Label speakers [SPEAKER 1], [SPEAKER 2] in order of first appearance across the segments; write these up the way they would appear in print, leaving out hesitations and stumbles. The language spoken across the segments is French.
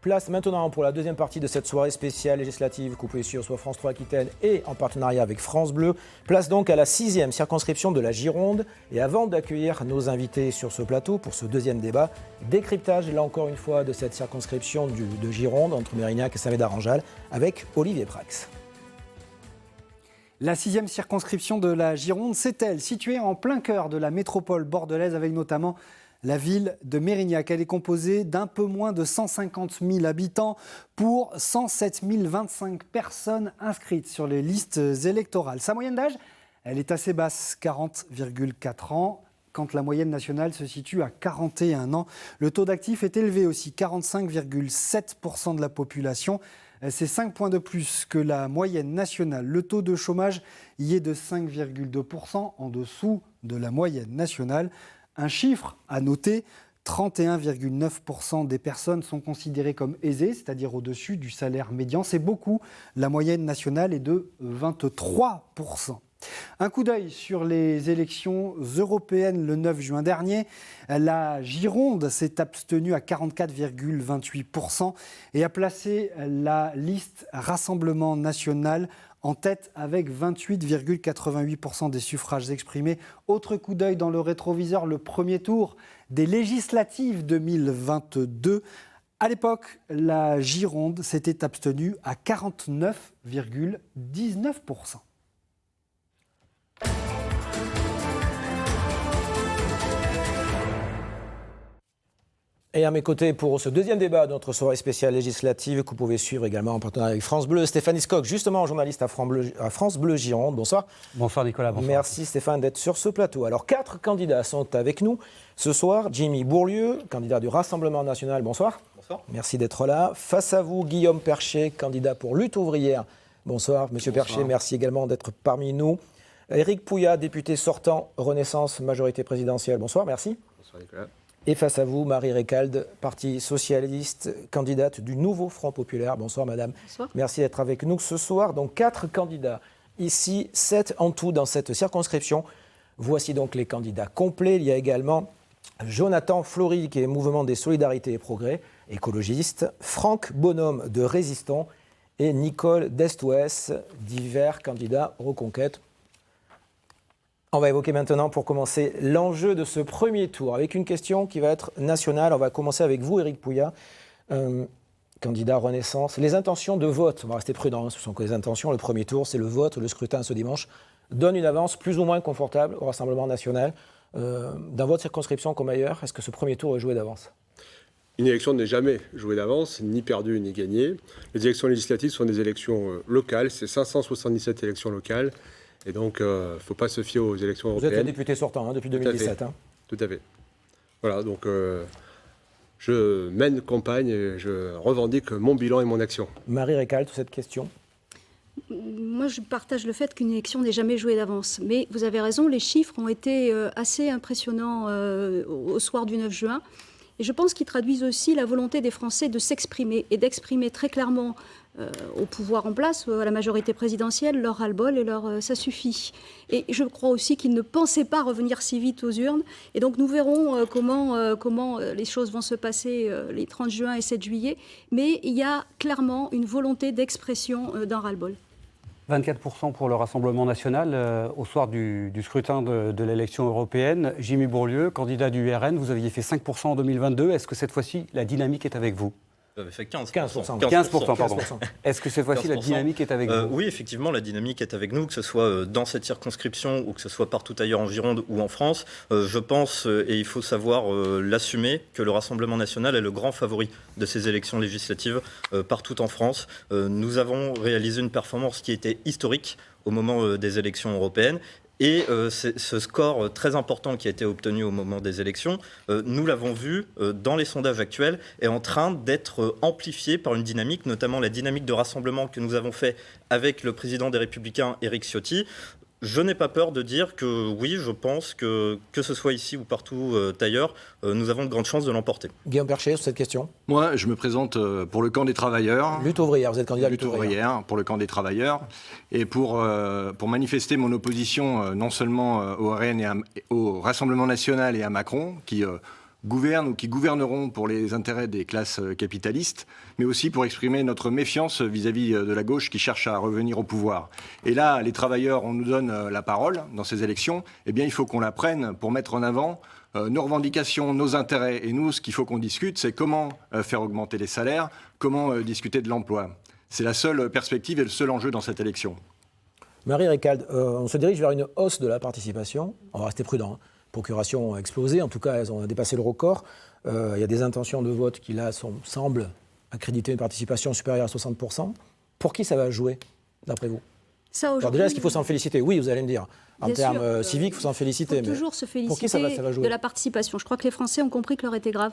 [SPEAKER 1] Place maintenant pour la deuxième partie de cette soirée spéciale législative que vous pouvez suivre sur France 3 Aquitaine et en partenariat avec France Bleu. Place donc à la 6e circonscription de la Gironde. Et avant d'accueillir nos invités sur ce plateau pour ce deuxième débat, décryptage là encore une fois de cette circonscription de Gironde entre Mérignac et Saint-Médard-en-Jalles avec Olivier Prax.
[SPEAKER 2] La 6e circonscription de la Gironde, c'est elle, située en plein cœur de la métropole bordelaise avec notamment la ville de Mérignac. Elle est composée d'un peu moins de 150 000 habitants pour 107 025 personnes inscrites sur les listes électorales. Sa moyenne d'âge, elle est assez basse, 40,4 ans, quand la moyenne nationale se situe à 41 ans. Le taux d'actifs est élevé aussi, 45,7% de la population. C'est 5 points de plus que la moyenne nationale. Le taux de chômage y est de 5,2%, en dessous de la moyenne nationale. Un chiffre à noter, 31,9% des personnes sont considérées comme aisées, c'est-à-dire au-dessus du salaire médian. C'est beaucoup, la moyenne nationale est de 23%. Un coup d'œil sur les élections européennes le 9 juin dernier. La Gironde s'est abstenue à 44,28% et a placé la liste Rassemblement national en tête avec 28,88% des suffrages exprimés. Autre coup d'œil dans le rétroviseur, le premier tour des législatives 2022. À l'époque, la Gironde s'était abstenue à 49,19%.
[SPEAKER 1] Et à mes côtés pour ce deuxième débat de notre soirée spéciale législative que vous pouvez suivre également en partenariat avec France Bleu, Stéphanie Scocq, justement journaliste à France Bleu Gironde. Bonsoir.
[SPEAKER 3] Bonsoir Nicolas. Bonsoir.
[SPEAKER 1] Merci Stéphane d'être sur ce plateau. Alors 4 candidats sont avec nous ce soir. Jimmy Bourlieu, candidat du Rassemblement national. Bonsoir.
[SPEAKER 4] Bonsoir.
[SPEAKER 1] Merci d'être là. Face à vous, Guillaume Percher, candidat pour Lutte ouvrière. Bonsoir Monsieur Percher, merci également d'être parmi nous. Éric Pouillat, député sortant Renaissance, majorité présidentielle. Bonsoir, merci.
[SPEAKER 4] Bonsoir Nicolas.
[SPEAKER 1] Et face à vous, Marie Récalde, Parti socialiste, candidate du Nouveau Front populaire. Bonsoir madame.
[SPEAKER 5] Bonsoir.
[SPEAKER 1] Merci d'être avec nous ce soir. Donc 4 candidats, ici 7 en tout dans cette circonscription. Voici donc les candidats complets. Il y a également Jonathan Flory qui est Mouvement des Solidarités et Progrès, écologiste, Franck Bonhomme de Résistants et Nicole Destouès, divers candidats Reconquête. On va évoquer maintenant, pour commencer, l'enjeu de ce premier tour, avec une question qui va être nationale. On va commencer avec vous, Éric Pouillat, candidat Renaissance. Les intentions de vote, on va rester prudent, ce sont que les intentions. Le premier tour, c'est le vote, le scrutin ce dimanche, donne une avance plus ou moins confortable au Rassemblement national. Dans votre circonscription comme ailleurs, est-ce que ce premier tour est joué d'avance ?
[SPEAKER 4] Une élection n'est jamais jouée d'avance, ni perdue ni gagnée. Les élections législatives sont des élections locales, c'est 577 élections locales. Et donc, il ne faut pas se fier aux élections européennes.
[SPEAKER 1] Vous êtes le député sortant depuis 2017.
[SPEAKER 4] Tout à fait. Voilà, donc je mène campagne et je revendique mon bilan et mon action.
[SPEAKER 1] Marie Récalde, cette question.
[SPEAKER 5] Moi, je partage le fait qu'une élection n'est jamais jouée d'avance. Mais vous avez raison, les chiffres ont été assez impressionnants au soir du 9 juin. Et je pense qu'ils traduisent aussi la volonté des Français de s'exprimer et d'exprimer très clairement au pouvoir en place, à la majorité présidentielle, leur ras-le-bol et leur ça suffit. Et je crois aussi qu'ils ne pensaient pas revenir si vite aux urnes. Et donc nous verrons comment les choses vont se passer les 30 juin et 7 juillet. Mais il y a clairement une volonté d'expression d'un ras-le-bol.
[SPEAKER 3] 24% pour le Rassemblement national au soir du scrutin de l'élection européenne. Jimmy Bourlieu, candidat du RN, vous aviez fait 5% en 2022. Est-ce que cette fois-ci, la dynamique est avec vous ?
[SPEAKER 6] J'avais fait 15%.
[SPEAKER 3] 15%, pardon. Est-ce que cette fois-ci, la dynamique est avec vous ?
[SPEAKER 6] Oui, effectivement, la dynamique est avec nous, que ce soit dans cette circonscription ou que ce soit partout ailleurs en Gironde ou en France. Je pense, et il faut savoir l'assumer, que le Rassemblement national est le grand favori de ces élections législatives partout en France. Nous avons réalisé une performance qui était historique au moment des élections européennes. Et ce score très important qui a été obtenu au moment des élections, nous l'avons vu dans les sondages actuels, est en train d'être amplifié par une dynamique, notamment la dynamique de rassemblement que nous avons fait avec le président des Républicains, Éric Ciotti. Je n'ai pas peur de dire que oui, je pense que ce soit ici ou partout ailleurs, nous avons de grandes chances de l'emporter.
[SPEAKER 1] Guillaume Percher, sur cette question.
[SPEAKER 7] Moi, je me présente pour le camp des travailleurs.
[SPEAKER 1] Lutte ouvrière, vous êtes candidat à Lutte ouvrière.
[SPEAKER 7] Pour le camp des travailleurs. Et pour manifester mon opposition non seulement au RN et au Rassemblement national et à Macron, qui gouvernent ou qui gouverneront pour les intérêts des classes capitalistes, mais aussi pour exprimer notre méfiance vis-à-vis de la gauche qui cherche à revenir au pouvoir. Et là, les travailleurs, on nous donne la parole dans ces élections, eh bien il faut qu'on la prenne pour mettre en avant nos revendications, nos intérêts. Et nous, ce qu'il faut qu'on discute, c'est comment faire augmenter les salaires, comment discuter de l'emploi. C'est la seule perspective et le seul enjeu dans cette élection.
[SPEAKER 1] Marie Récalde, on se dirige vers une hausse de la participation. On va rester prudent. Hein. Procurations ont explosé, en tout cas, elles ont dépassé le record. Il y a des intentions de vote qui, là, semblent accréditer une participation supérieure à 60%. Pour qui ça va jouer, d'après vous? Alors déjà, est-ce qu'il faut s'en féliciter? Oui, vous allez me dire. En termes civiques, il faut s'en féliciter.
[SPEAKER 5] Il faut toujours se féliciter
[SPEAKER 1] pour qui ça va jouer
[SPEAKER 5] de la participation. Je crois que les Français ont compris que l'heure était grave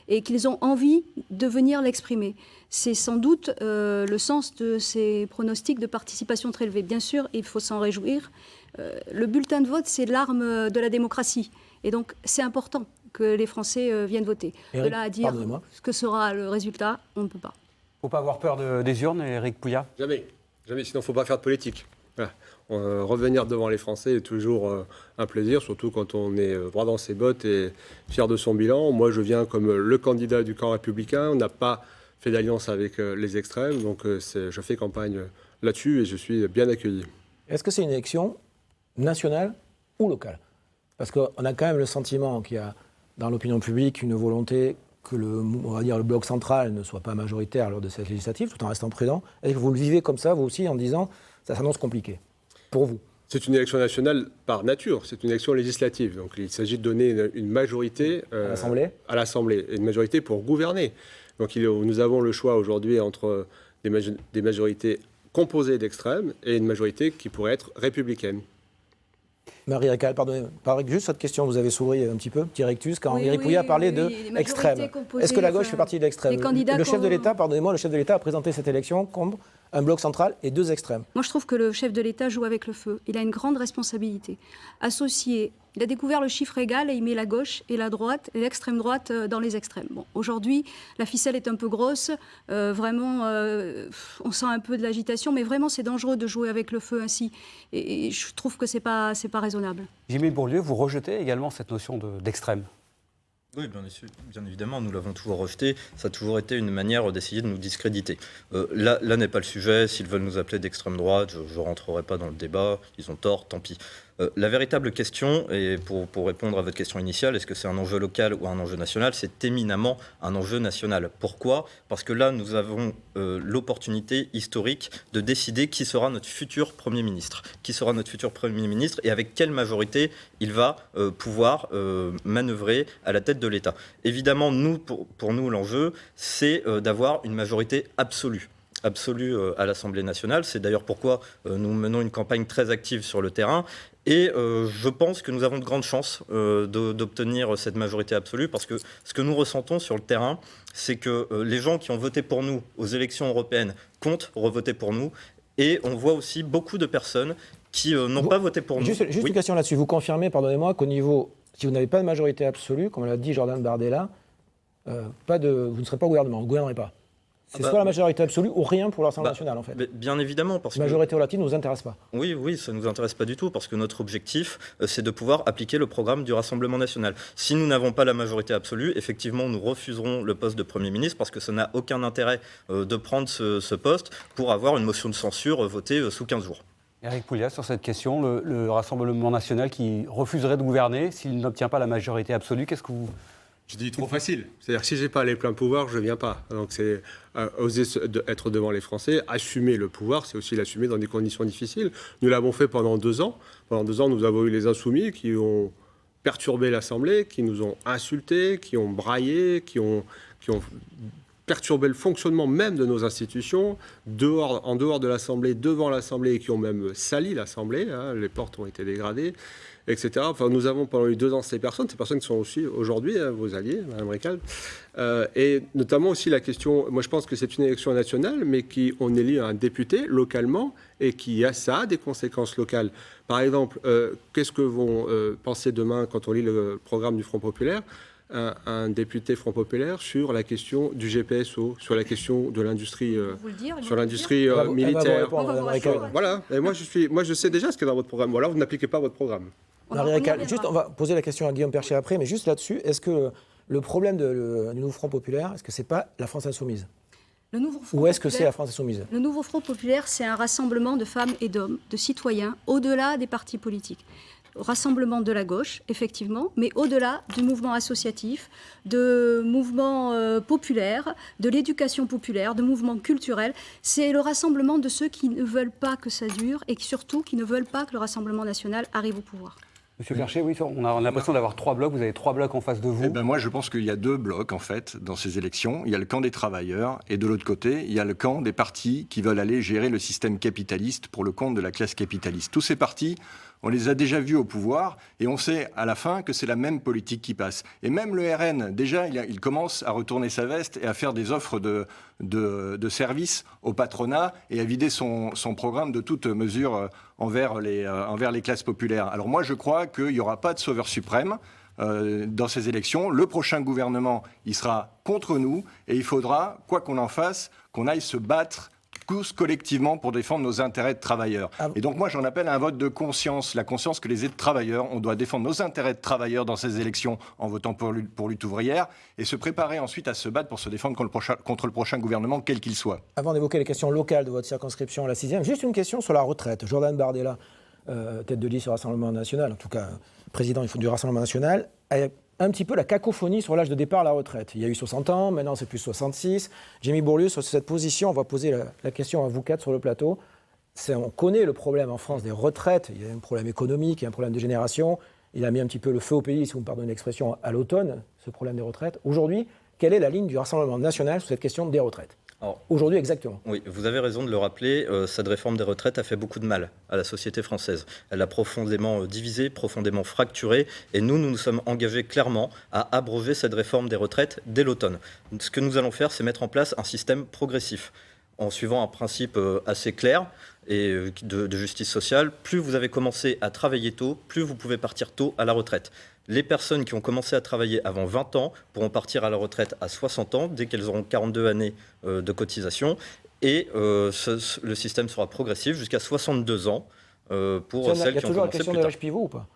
[SPEAKER 5] et qu'ils ont envie de venir l'exprimer. C'est sans doute le sens de ces pronostics de participation très élevés. Bien sûr, il faut s'en réjouir. Le bulletin de vote, c'est l'arme de la démocratie. Et donc, c'est important que les Français viennent voter. De là à dire ce que sera le résultat, on ne peut pas.
[SPEAKER 3] Il ne faut pas avoir peur des urnes, Éric Pouillard?
[SPEAKER 4] Jamais. Jamais, sinon il ne faut pas faire de politique. Voilà. Revenir devant les Français est toujours un plaisir, surtout quand on est droit dans ses bottes et fier de son bilan. Moi, je viens comme le candidat du camp républicain. On n'a pas fait d'alliance avec les extrêmes, donc je fais campagne là-dessus et je suis bien accueilli.
[SPEAKER 1] Est-ce que c'est une élection nationale ou locale? Parce qu'on a quand même le sentiment qu'il y a dans l'opinion publique une volonté que on va dire, le bloc central ne soit pas majoritaire lors de cette législative, tout en restant prudent. Est-ce que vous le vivez comme ça, vous aussi, en disant ça s'annonce compliqué pour vous?
[SPEAKER 4] C'est une élection nationale par nature, c'est une élection législative. Donc il s'agit de donner une majorité à l'Assemblée, et une majorité pour gouverner. Donc nous avons le choix aujourd'hui entre des majorités composées d'extrêmes et une majorité qui pourrait être républicaine.
[SPEAKER 1] Marie Récalde, pardonnez, juste cette question, vous avez souri un petit peu, petit rectus, quand Éric Pouillard parlait d'extrême. Est-ce que la gauche fait partie de l'extrême? Le chef de l'État, pardonnez-moi, le chef de l'État a présenté cette élection comme un bloc central et deux extrêmes.
[SPEAKER 5] Moi, je trouve que le chef de l'État joue avec le feu. Il a une grande responsabilité. Il a découvert le chiffre égal et il met la gauche et la droite et l'extrême droite dans les extrêmes. Bon, aujourd'hui, la ficelle est un peu grosse. Vraiment, on sent un peu de l'agitation, mais vraiment, c'est dangereux de jouer avec le feu ainsi. Et je trouve que c'est pas raisonnable.
[SPEAKER 3] Jimmy Bourlieu, vous rejetez également cette notion d'extrême?
[SPEAKER 6] Oui, bien évidemment, nous l'avons toujours rejeté. Ça a toujours été une manière d'essayer de nous discréditer. Là n'est pas le sujet. S'ils veulent nous appeler d'extrême droite, je ne rentrerai pas dans le débat. Ils ont tort, tant pis. La véritable question, et pour répondre à votre question initiale, est-ce que c'est un enjeu local ou un enjeu national? C'est éminemment un enjeu national. Pourquoi? Parce que là, nous avons l'opportunité historique de décider qui sera notre futur Premier ministre. Qui sera notre futur Premier ministre et avec quelle majorité il va pouvoir manœuvrer à la tête de l'État. Évidemment, pour nous, l'enjeu, c'est d'avoir une majorité absolue à l'Assemblée nationale. C'est d'ailleurs pourquoi nous menons une campagne très active sur le terrain. Et je pense que nous avons de grandes chances d'obtenir cette majorité absolue, parce que ce que nous ressentons sur le terrain, c'est que les gens qui ont voté pour nous aux élections européennes comptent revoter pour nous. Et on voit aussi beaucoup de personnes qui n'ont pas voté pour nous.
[SPEAKER 1] Juste une question là-dessus. Vous confirmez, pardonnez-moi, qu'au niveau, si vous n'avez pas de majorité absolue, comme l'a dit Jordan Bardella, vous ne serez pas au gouvernement, vous ne gouvernerez pas. C'est soit la majorité absolue ou rien pour l'Assemblée nationale, en fait.
[SPEAKER 6] Bien évidemment, parce que...
[SPEAKER 1] La majorité relative ne vous intéresse pas.
[SPEAKER 6] Oui, ça ne nous intéresse pas du tout, parce que notre objectif, c'est de pouvoir appliquer le programme du Rassemblement national. Si nous n'avons pas la majorité absolue, effectivement, nous refuserons le poste de Premier ministre, parce que ça n'a aucun intérêt de prendre ce poste pour avoir une motion de censure votée sous 15 jours.
[SPEAKER 3] Éric Pouillard, sur cette question, le Rassemblement national qui refuserait de gouverner s'il n'obtient pas la majorité absolue, qu'est-ce que vous...
[SPEAKER 4] Je dis trop facile. C'est-à-dire que si je n'ai pas les pleins pouvoirs, je ne viens pas. Donc c'est oser être devant les Français, assumer le pouvoir, c'est aussi l'assumer dans des conditions difficiles. Nous l'avons fait pendant 2 ans. Pendant 2 ans, nous avons eu les Insoumis qui ont perturbé l'Assemblée, qui nous ont insultés, qui ont braillé, qui ont perturbé le fonctionnement même de nos institutions, en dehors de l'Assemblée, devant l'Assemblée, et qui ont même sali l'Assemblée. Hein, les portes ont été dégradées, etc. Enfin, nous avons pendant 2 ans ces personnes qui sont aussi aujourd'hui vos alliés, Mme Récalde. Et notamment aussi la question, moi je pense que c'est une élection nationale, mais on élit un député localement et ça a des conséquences locales. Par exemple, qu'est-ce que vont penser demain quand on lit le programme du Front populaire un député Front populaire sur la question du GPSO, sur la question de l'industrie, sur l'industrie militaire. Voilà. Et moi je sais déjà ce qui est dans votre programme. Ou alors vous n'appliquez pas votre programme.
[SPEAKER 1] Juste, on va poser la question à Guillaume Perchet après, mais juste là-dessus, est-ce que Le problème du nouveau Front populaire, est-ce que ce n'est pas la France insoumise?
[SPEAKER 5] Le nouveau Front
[SPEAKER 1] Ou est-ce que
[SPEAKER 5] populaire-
[SPEAKER 1] c'est la France insoumise?
[SPEAKER 5] Le nouveau Front populaire, c'est un rassemblement de femmes et d'hommes, de citoyens, au-delà des partis politiques. Rassemblement de la gauche, effectivement, mais au-delà du mouvement associatif, de mouvements populaires, de l'éducation populaire, de mouvements culturels. C'est le rassemblement de ceux qui ne veulent pas que ça dure et surtout qui ne veulent pas que le Rassemblement national arrive au pouvoir.
[SPEAKER 3] Monsieur Percher, oui, on a l'impression d'avoir 3 blocs. Vous avez 3 blocs en face de vous.
[SPEAKER 7] Eh ben moi, je pense qu'il y a 2 blocs, en fait, dans ces élections. Il y a le camp des travailleurs et de l'autre côté, il y a le camp des partis qui veulent aller gérer le système capitaliste pour le compte de la classe capitaliste. Tous ces partis, on les a déjà vus au pouvoir et on sait à la fin que c'est la même politique qui passe. Et même le RN, déjà, il commence à retourner sa veste et à faire des offres de services au patronat et à vider son programme de toute mesure envers les classes populaires. Alors moi, je crois qu'il n'y aura pas de sauveur suprême dans ces élections. Le prochain gouvernement, il sera contre nous et il faudra, quoi qu'on en fasse, qu'on aille se battre tous collectivement pour défendre nos intérêts de travailleurs. Et donc moi j'en appelle à un vote de conscience, la conscience que les travailleurs, on doit défendre nos intérêts de travailleurs dans ces élections en votant pour lutte ouvrière et se préparer ensuite à se battre pour se défendre contre le prochain gouvernement, quel qu'il soit.
[SPEAKER 1] Avant d'évoquer les questions locales de votre circonscription, la 6e, juste une question sur la retraite. Jordan Bardella, tête de liste au Rassemblement national, en tout cas président du Rassemblement national, a un petit peu la cacophonie sur l'âge de départ à la retraite. Il y a eu 60 ans, maintenant c'est plus 66. Jamie Bourlieu, sur cette position, on va poser la question à vous 4 sur le plateau. On connaît le problème en France des retraites. Il y a un problème économique, il y a un problème de génération. Il a mis un petit peu le feu au pays, si vous me pardonnez l'expression, à l'automne, ce problème des retraites. Aujourd'hui, quelle est la ligne du Rassemblement national sur cette question des retraites? Aujourd'hui, exactement.
[SPEAKER 6] Oui, vous avez raison de le rappeler, cette réforme des retraites a fait beaucoup de mal à la société française. Elle a profondément divisé, profondément fracturé, et nous sommes engagés clairement à abroger cette réforme des retraites dès l'automne. Ce que nous allons faire, c'est mettre en place un système progressif, en suivant un principe assez clair et de justice sociale. Plus vous avez commencé à travailler tôt, plus vous pouvez partir tôt à la retraite. Les personnes qui ont commencé à travailler avant 20 ans pourront partir à la retraite à 60 ans, dès qu'elles auront 42 années de cotisation. Et le système sera progressif jusqu'à 62 ans pour celles qui ont commencé plus tard.
[SPEAKER 1] Il y a toujours la question de l'âge pivot ou pas?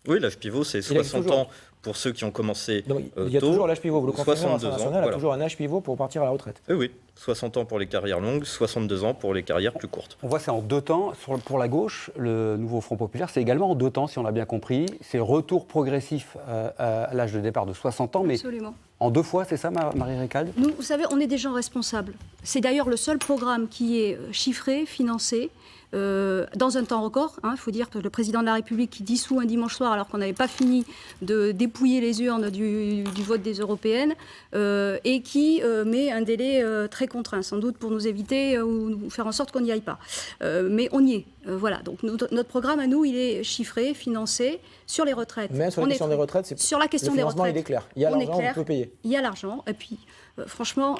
[SPEAKER 6] Oui, l'âge pivot, c'est 60 ans pour ceux qui ont commencé
[SPEAKER 1] tôt. Il y a toujours l'âge pivot. Vous le confirmez, le Rassemblement national a toujours un âge pivot pour partir à la retraite.
[SPEAKER 6] Oui, 60 ans pour les carrières longues, 62 ans pour les carrières plus courtes.
[SPEAKER 3] On voit c'est en 2 temps. Pour la gauche, le nouveau Front populaire, c'est également en 2 temps, si on l'a bien compris. C'est retour progressif à l'âge de départ de 60 ans, mais
[SPEAKER 5] Absolument.
[SPEAKER 3] en 2 fois, c'est ça, Marie Récalde?
[SPEAKER 5] Nous, vous savez, on est des gens responsables. C'est d'ailleurs le seul programme qui est chiffré, financé, dans un temps record. Il faut dire que le président de la République qui dissout un dimanche soir alors qu'on n'avait pas fini de dépouiller les urnes du vote des européennes et qui met un délai très contraint, sans doute pour nous éviter ou nous faire en sorte qu'on n'y aille pas. Mais on y est. Voilà. Donc notre programme à nous, il est chiffré, financé sur les retraites.
[SPEAKER 1] Mais sur la question des retraites, c'est
[SPEAKER 5] sur la question
[SPEAKER 1] le
[SPEAKER 5] des
[SPEAKER 1] financement,
[SPEAKER 5] retraites.
[SPEAKER 1] il est clair. Il y a l'argent, on peut payer.
[SPEAKER 5] Il y a l'argent. Et puis, franchement,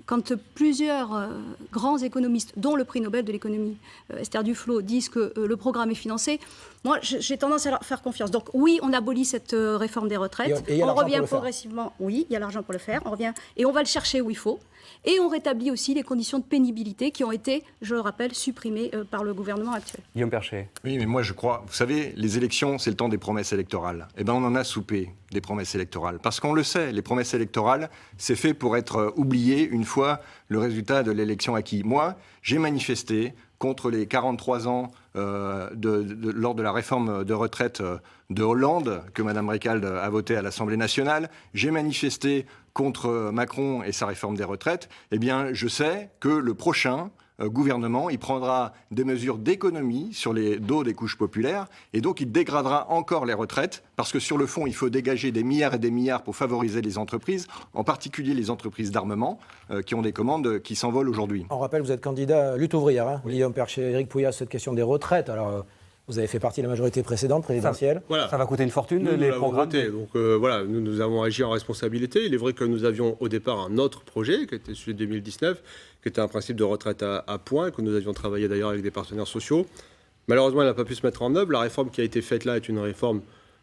[SPEAKER 5] quand plusieurs grands économistes, dont le prix Nobel de l'économie, Esther Duflo, disent que le programme est financé, moi, j'ai tendance à leur faire confiance. Donc oui, on abolit cette réforme des retraites.
[SPEAKER 1] Et il y a
[SPEAKER 5] on
[SPEAKER 1] l'argent
[SPEAKER 5] revient
[SPEAKER 1] pour le faire.
[SPEAKER 5] progressivement. Oui, il y a l'argent pour le faire. On revient et on va le chercher où il faut. Et on rétablit aussi les conditions de pénibilité qui ont été, je le rappelle, supprimées par le gouvernement actuel.
[SPEAKER 3] Guillaume Percher.
[SPEAKER 7] Oui, mais moi je crois, vous savez, les élections, c'est le temps des promesses électorales. Eh bien, on en a soupé des promesses électorales. Parce qu'on le sait, les promesses électorales, c'est fait pour être oublié une fois le résultat de l'élection acquis. Moi, j'ai manifesté contre les 43 ans lors de la réforme de retraite de Hollande, que Mme Récalde a voté à l'Assemblée nationale. J'ai manifesté contre Macron et sa réforme des retraites. Eh bien, je sais que le prochain gouvernement, il prendra des mesures d'économie sur les dos des couches populaires et donc il dégradera encore les retraites parce que sur le fond, il faut dégager des milliards et des milliards pour favoriser les entreprises, en particulier les entreprises d'armement qui ont des commandes qui s'envolent aujourd'hui.
[SPEAKER 1] On rappelle, vous êtes candidat lutte ouvrière, Guillaume Percher, Éric Pouillat, cette question des retraites. Alors, vous avez fait partie de la majorité précédente, présidentielle.
[SPEAKER 4] Voilà.
[SPEAKER 3] Ça va coûter une fortune,
[SPEAKER 4] Nous
[SPEAKER 3] les
[SPEAKER 4] l'avons
[SPEAKER 3] programmes.
[SPEAKER 4] voté. Donc voilà, nous avons agi en responsabilité. Il est vrai que nous avions au départ un autre projet, qui était celui de 2019, qui était un principe de retraite à points, que nous avions travaillé d'ailleurs avec des partenaires sociaux. Malheureusement, elle n'a pas pu se mettre en œuvre. La réforme qui a été faite là est une réforme,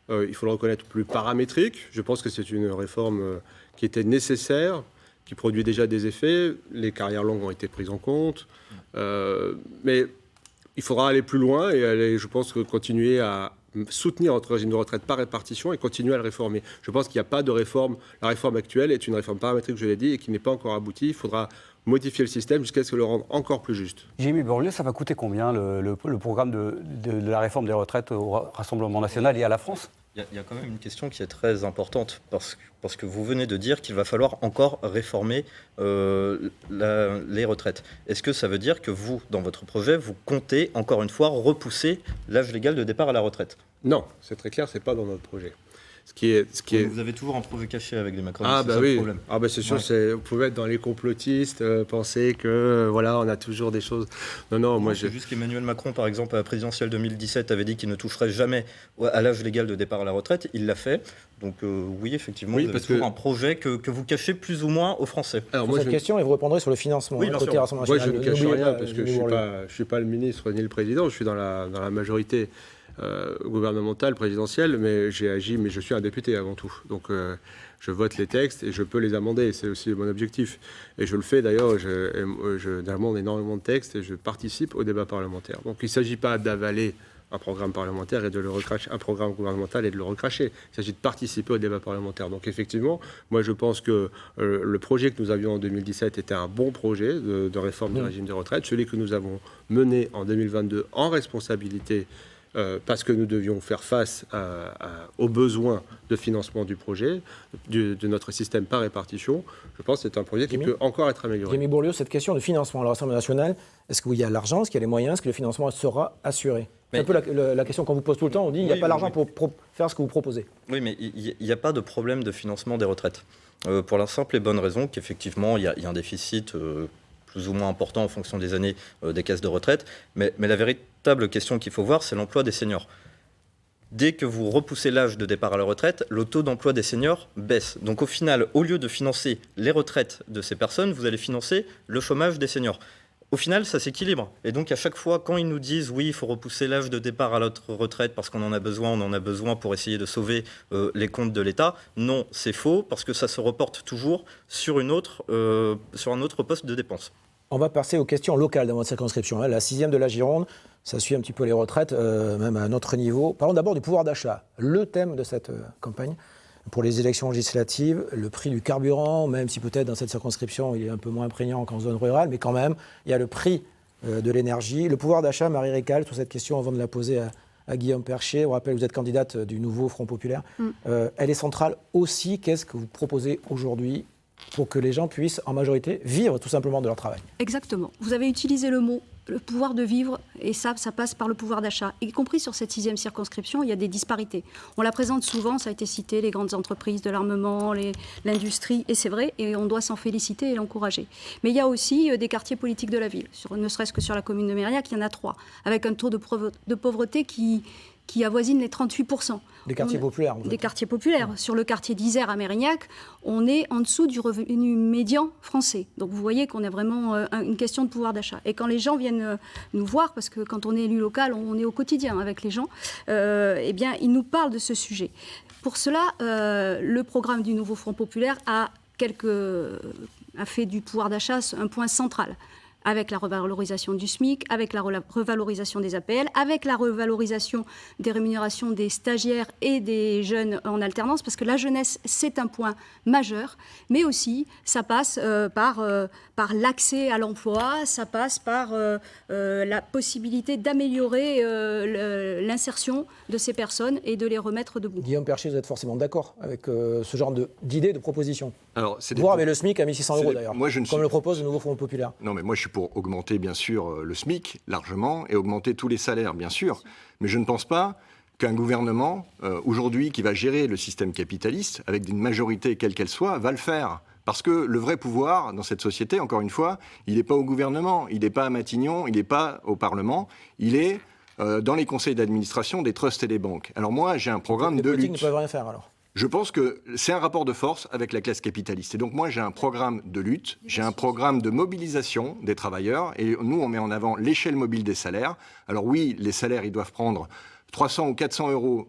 [SPEAKER 4] il faut le reconnaître, plus paramétrique. Je pense que c'est une réforme qui était nécessaire, qui produit déjà des effets. Les carrières longues ont été prises en compte. Mais il faudra aller plus loin et aller, je pense, continuer à soutenir notre régime de retraite par répartition et continuer à le réformer. Je pense qu'il n'y a pas de réforme. La réforme actuelle est une réforme paramétrique, je l'ai dit, et qui n'est pas encore aboutie. Il faudra modifier le système jusqu'à ce que le rendre encore plus juste.
[SPEAKER 3] Jérémy Borlieu, ça va coûter combien le programme de la réforme des retraites au Rassemblement national et à la France ?
[SPEAKER 6] Il y a quand même une question qui est très importante parce que vous venez de dire qu'il va falloir encore réformer les retraites. Est-ce que ça veut dire que vous, dans votre projet, vous comptez encore une fois repousser l'âge légal de départ à la retraite ?
[SPEAKER 4] Non, c'est très clair, c'est pas dans notre projet.
[SPEAKER 6] Vous avez toujours un projet caché avec les macronistes,
[SPEAKER 4] Ah bah
[SPEAKER 6] c'est ça
[SPEAKER 4] oui,
[SPEAKER 6] le problème.
[SPEAKER 4] ah bah c'est sûr, vous pouvez être dans les complotistes, penser que voilà, on a toujours des choses. Non, moi
[SPEAKER 6] C'est juste qu'Emmanuel Macron, par exemple, à la présidentielle 2017, avait dit qu'il ne toucherait jamais à l'âge légal de départ à la retraite. Il l'a fait. Donc oui, effectivement, vous avez toujours un projet que vous cachez plus ou moins aux Français.
[SPEAKER 1] Alors, sur cette question, et vous répondrez sur le financement.
[SPEAKER 6] Oui, bien sûr.
[SPEAKER 4] Moi, je ne cache rien parce que je ne suis pas le ministre ni le président, je suis dans la majorité gouvernementale, présidentielle, mais j'ai agi, mais je suis un député avant tout. Donc je vote les textes et je peux les amender, c'est aussi mon objectif. Et je le fais d'ailleurs, j'amende énormément de textes et je participe au débat parlementaire. Donc il ne s'agit pas d'avaler un programme parlementaire et de le recracher, un programme gouvernemental et de le recracher. Il s'agit de participer au débat parlementaire. Donc effectivement, moi je pense que le projet que nous avions en 2017 était un bon projet de réforme du régime de retraite. Celui que nous avons mené en 2022 en responsabilité parce que nous devions faire face aux besoins de financement du projet, de notre système par répartition. Je pense que c'est un projet qui peut encore être amélioré.
[SPEAKER 1] Jérémy Borlieu, cette question de financement à l'Assemblée nationale, est-ce qu'il y a l'argent, est-ce qu'il y a les moyens, est-ce que le financement sera assuré ? C'est un peu la question qu'on vous pose tout le temps, on dit il n'y a pas l'argent pour faire ce que vous proposez.
[SPEAKER 6] Oui, mais il n'y a pas de problème de financement des retraites. Pour la simple et bonne raison qu'effectivement, il y a un déficit plus ou moins important en fonction des années des caisses de retraite. Mais la véritable question qu'il faut voir, c'est l'emploi des seniors. Dès que vous repoussez l'âge de départ à la retraite, le taux d'emploi des seniors baisse. Donc au final, au lieu de financer les retraites de ces personnes, vous allez financer le chômage des seniors. Au final, ça s'équilibre. Et donc, à chaque fois, quand ils nous disent « oui, il faut repousser l'âge de départ à notre retraite parce qu'on en a besoin pour essayer de sauver les comptes de l'État », non, c'est faux, parce que ça se reporte toujours sur un autre poste de dépense.
[SPEAKER 1] On va passer aux questions locales dans votre circonscription. La 6e de la Gironde, ça suit un petit peu les retraites, même à notre niveau. Parlons d'abord du pouvoir d'achat, le thème de cette campagne. Pour les élections législatives, le prix du carburant, même si peut-être dans cette circonscription il est un peu moins prégnant qu'en zone rurale, mais quand même, il y a le prix de l'énergie. Le pouvoir d'achat, Marie Récal, sur cette question, avant de la poser à Guillaume Percher, on rappelle que vous êtes candidate du nouveau Front Populaire, elle est centrale aussi. Qu'est-ce que vous proposez aujourd'hui pour que les gens puissent, en majorité, vivre tout simplement de leur travail ?
[SPEAKER 5] Exactement. Vous avez utilisé le mot, le pouvoir de vivre, et ça passe par le pouvoir d'achat. Y compris sur cette 6e circonscription, il y a des disparités. On la présente souvent, ça a été cité, les grandes entreprises de l'armement, l'industrie, et c'est vrai, et on doit s'en féliciter et l'encourager. Mais il y a aussi des quartiers politiques de la ville, ne serait-ce que sur la commune de Mérignac, il y en a 3, avec un taux de pauvreté qui avoisine les 38%.
[SPEAKER 1] Des quartiers populaires.
[SPEAKER 5] Des quartiers populaires. Sur le quartier d'Isère à Mérignac, on est en dessous du revenu médian français. Donc vous voyez qu'on a vraiment une question de pouvoir d'achat. Et quand les gens viennent nous voir, parce que quand on est élu local, on est au quotidien avec les gens, eh bien, ils nous parlent de ce sujet. Pour cela, le programme du nouveau Front Populaire a fait du pouvoir d'achat un point central. Avec la revalorisation du SMIC, avec la revalorisation des APL, avec la revalorisation des rémunérations des stagiaires et des jeunes en alternance, parce que la jeunesse, c'est un point majeur, mais aussi ça passe par l'accès à l'emploi, ça passe par la possibilité d'améliorer l'insertion de ces personnes et de les remettre debout.
[SPEAKER 1] Guillaume Percher, vous êtes forcément d'accord avec ce genre d'idées, de propositions.
[SPEAKER 7] Voire
[SPEAKER 1] avec le SMIC à 1 600 € d'ailleurs, comme le propose le nouveau Front Populaire.
[SPEAKER 7] Non, mais moi je suis pour augmenter bien sûr le SMIC largement et augmenter tous les salaires bien sûr, mais je ne pense pas qu'un gouvernement aujourd'hui qui va gérer le système capitaliste avec une majorité quelle qu'elle soit va le faire. Parce que le vrai pouvoir dans cette société, encore une fois, il n'est pas au gouvernement, il n'est pas à Matignon, il n'est pas au Parlement, il est dans les conseils d'administration des trusts et des banques. Alors moi j'ai un programme de lutte.
[SPEAKER 1] Les politiques ne peuvent rien faire alors.
[SPEAKER 7] Je pense que c'est un rapport de force avec la classe capitaliste. Et donc moi, j'ai un programme de lutte, j'ai un programme de mobilisation des travailleurs. Et nous, on met en avant l'échelle mobile des salaires. Alors oui, les salaires, ils doivent prendre 300 ou 400 €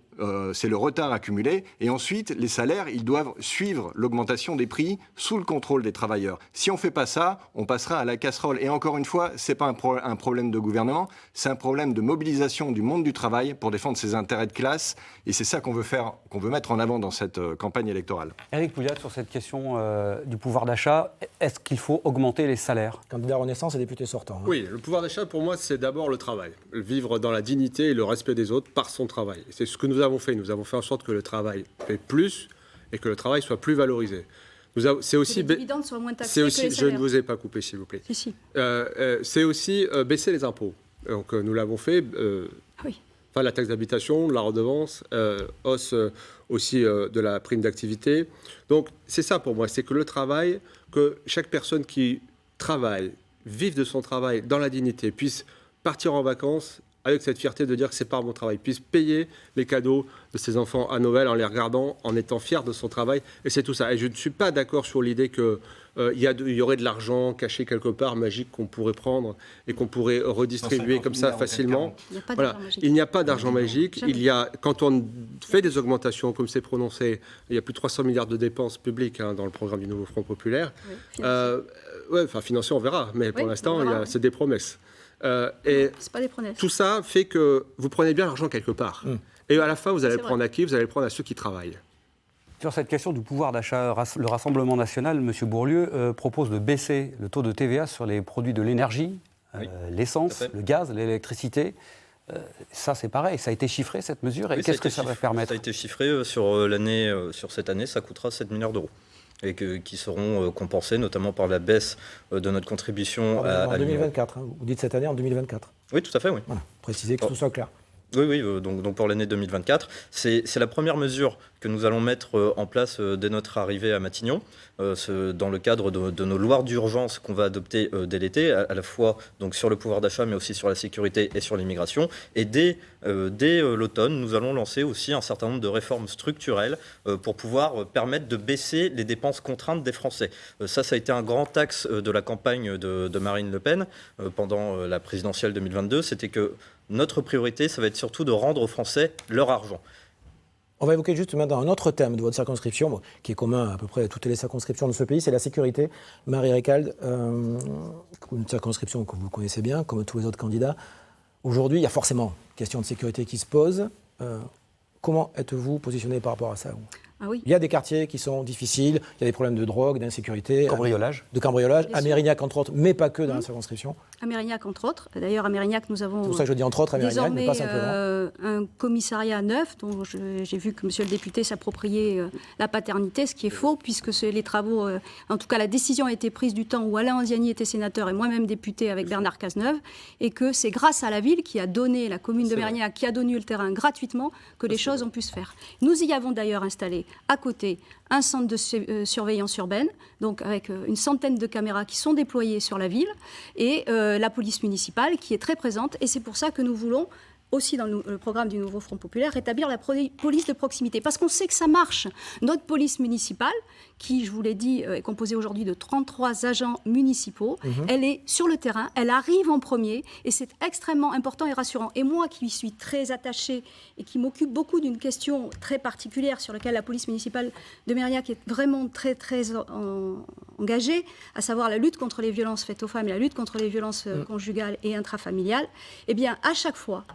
[SPEAKER 7] c'est le retard accumulé. Et ensuite, les salaires, ils doivent suivre l'augmentation des prix sous le contrôle des travailleurs. Si on ne fait pas ça, on passera à la casserole. Et encore une fois, ce n'est pas un problème de gouvernement, c'est un problème de mobilisation du monde du travail pour défendre ses intérêts de classe. Et c'est ça qu'on veut mettre en avant dans cette campagne électorale.
[SPEAKER 3] Éric Pouliat, sur cette question du pouvoir d'achat, est-ce qu'il faut augmenter les salaires ?
[SPEAKER 1] Candidat Renaissance et député sortant.
[SPEAKER 4] Oui, le pouvoir d'achat, pour moi, c'est d'abord le travail. Vivre dans la dignité et le respect des autres par son travail. Et c'est ce que nous avons fait. Nous avons fait en sorte que le travail paie plus et que le travail soit plus valorisé. C'est aussi,
[SPEAKER 5] que les dividendes soient moins taxés que les salaires.
[SPEAKER 4] Je ne vous ai pas coupé, s'il vous plaît.
[SPEAKER 5] Si.
[SPEAKER 4] C'est aussi baisser les impôts. Donc nous l'avons fait.
[SPEAKER 5] Oui.
[SPEAKER 4] Enfin, la taxe d'habitation, la redevance, hausse aussi de la prime d'activité. Donc c'est ça pour moi, c'est que le travail, que chaque personne qui travaille, vive de son travail dans la dignité, puisse partir en vacances avec cette fierté de dire que c'est par mon travail, puisse payer les cadeaux de ses enfants à Noël en les regardant, en étant fier de son travail. Et c'est tout ça. Et je ne suis pas d'accord sur l'idée qu'il y aurait de l'argent caché quelque part, magique, qu'on pourrait prendre et qu'on pourrait redistribuer comme ça facilement. Il n'y a pas d'argent magique. Quand on fait des augmentations comme c'est prononcé, il y a plus de 300 milliards de dépenses publiques dans le programme du nouveau Front populaire. Financier, on verra. Mais pour l'instant, c'est des promesses.
[SPEAKER 5] C'est pas des promesses.
[SPEAKER 4] Tout ça fait que vous prenez bien l'argent quelque part. Et à la fin, vous allez le prendre à qui ? Vous allez le prendre à ceux qui travaillent.
[SPEAKER 3] Sur cette question du pouvoir d'achat, le Rassemblement national, M. Bourlieu, propose de baisser le taux de TVA sur les produits de l'énergie, l'essence, le gaz, l'électricité. Ça, c'est pareil. Ça a été chiffré, cette mesure. Et qu'est-ce que ça va permettre ?
[SPEAKER 6] Ça a été chiffré sur cette année. Ça coûtera 7 milliards d'euros. Et qui seront compensés notamment par la baisse de notre contribution
[SPEAKER 1] en 2024. Vous dites cette année en 2024.
[SPEAKER 6] Oui, tout à fait, oui.
[SPEAKER 1] Voilà, précisez que tout soit clair.
[SPEAKER 6] Oui, donc pour l'année 2024. C'est la première mesure que nous allons mettre en place dès notre arrivée à Matignon, dans le cadre de nos lois d'urgence qu'on va adopter dès l'été, à la fois donc, sur le pouvoir d'achat, mais aussi sur la sécurité et sur l'immigration. Et dès l'automne, nous allons lancer aussi un certain nombre de réformes structurelles pour pouvoir permettre de baisser les dépenses contraintes des Français. Ça a été un grand axe de la campagne de Marine Le Pen pendant la présidentielle 2022. C'était que notre priorité, ça va être surtout de rendre aux Français leur argent.
[SPEAKER 1] On va évoquer juste maintenant un autre thème de votre circonscription, qui est commun à peu près à toutes les circonscriptions de ce pays, c'est la sécurité. Marie Récalde, une circonscription que vous connaissez bien, comme tous les autres candidats. Aujourd'hui, il y a forcément une question de sécurité qui se pose. Comment êtes-vous positionné par rapport à ça ?
[SPEAKER 5] Oui.
[SPEAKER 1] Il y a des quartiers qui sont difficiles, il y a des problèmes de drogue, d'insécurité, de cambriolage, à Mérignac entre autres, mais pas que dans la circonscription.
[SPEAKER 5] À Mérignac entre autres. D'ailleurs, à Mérignac, nous avons
[SPEAKER 1] c'est pour ça que je dis entre autres à Mérignac, mais pas simplement.
[SPEAKER 5] Un commissariat neuf dont j'ai vu que monsieur le député s'appropriait la paternité, ce qui est faux, puisque les travaux, en tout cas la décision a été prise du temps où Alain Anziani était sénateur et moi-même député avec Bernard Cazeneuve, et que c'est grâce à la ville qui a donné, la commune de Mérignac, qui a donné le terrain gratuitement, que les choses ont pu se faire. Nous y avons d'ailleurs installé à côté un centre de surveillance urbaine, donc avec une centaine de caméras qui sont déployées sur la ville, et la police municipale qui est très présente. Et c'est pour ça que nous voulons aussi dans le programme du Nouveau Front populaire, rétablir la police de proximité. Parce qu'on sait que ça marche. Notre police municipale, qui, je vous l'ai dit, est composée aujourd'hui de 33 agents municipaux, elle est sur le terrain, elle arrive en premier, et c'est extrêmement important et rassurant. Et moi, qui suis très attachée et qui m'occupe beaucoup d'une question très particulière sur laquelle la police municipale de Mérignac est vraiment très, très engagée, à savoir la lutte contre les violences faites aux femmes et la lutte contre les violences conjugales et intrafamiliales, eh bien, à chaque fois,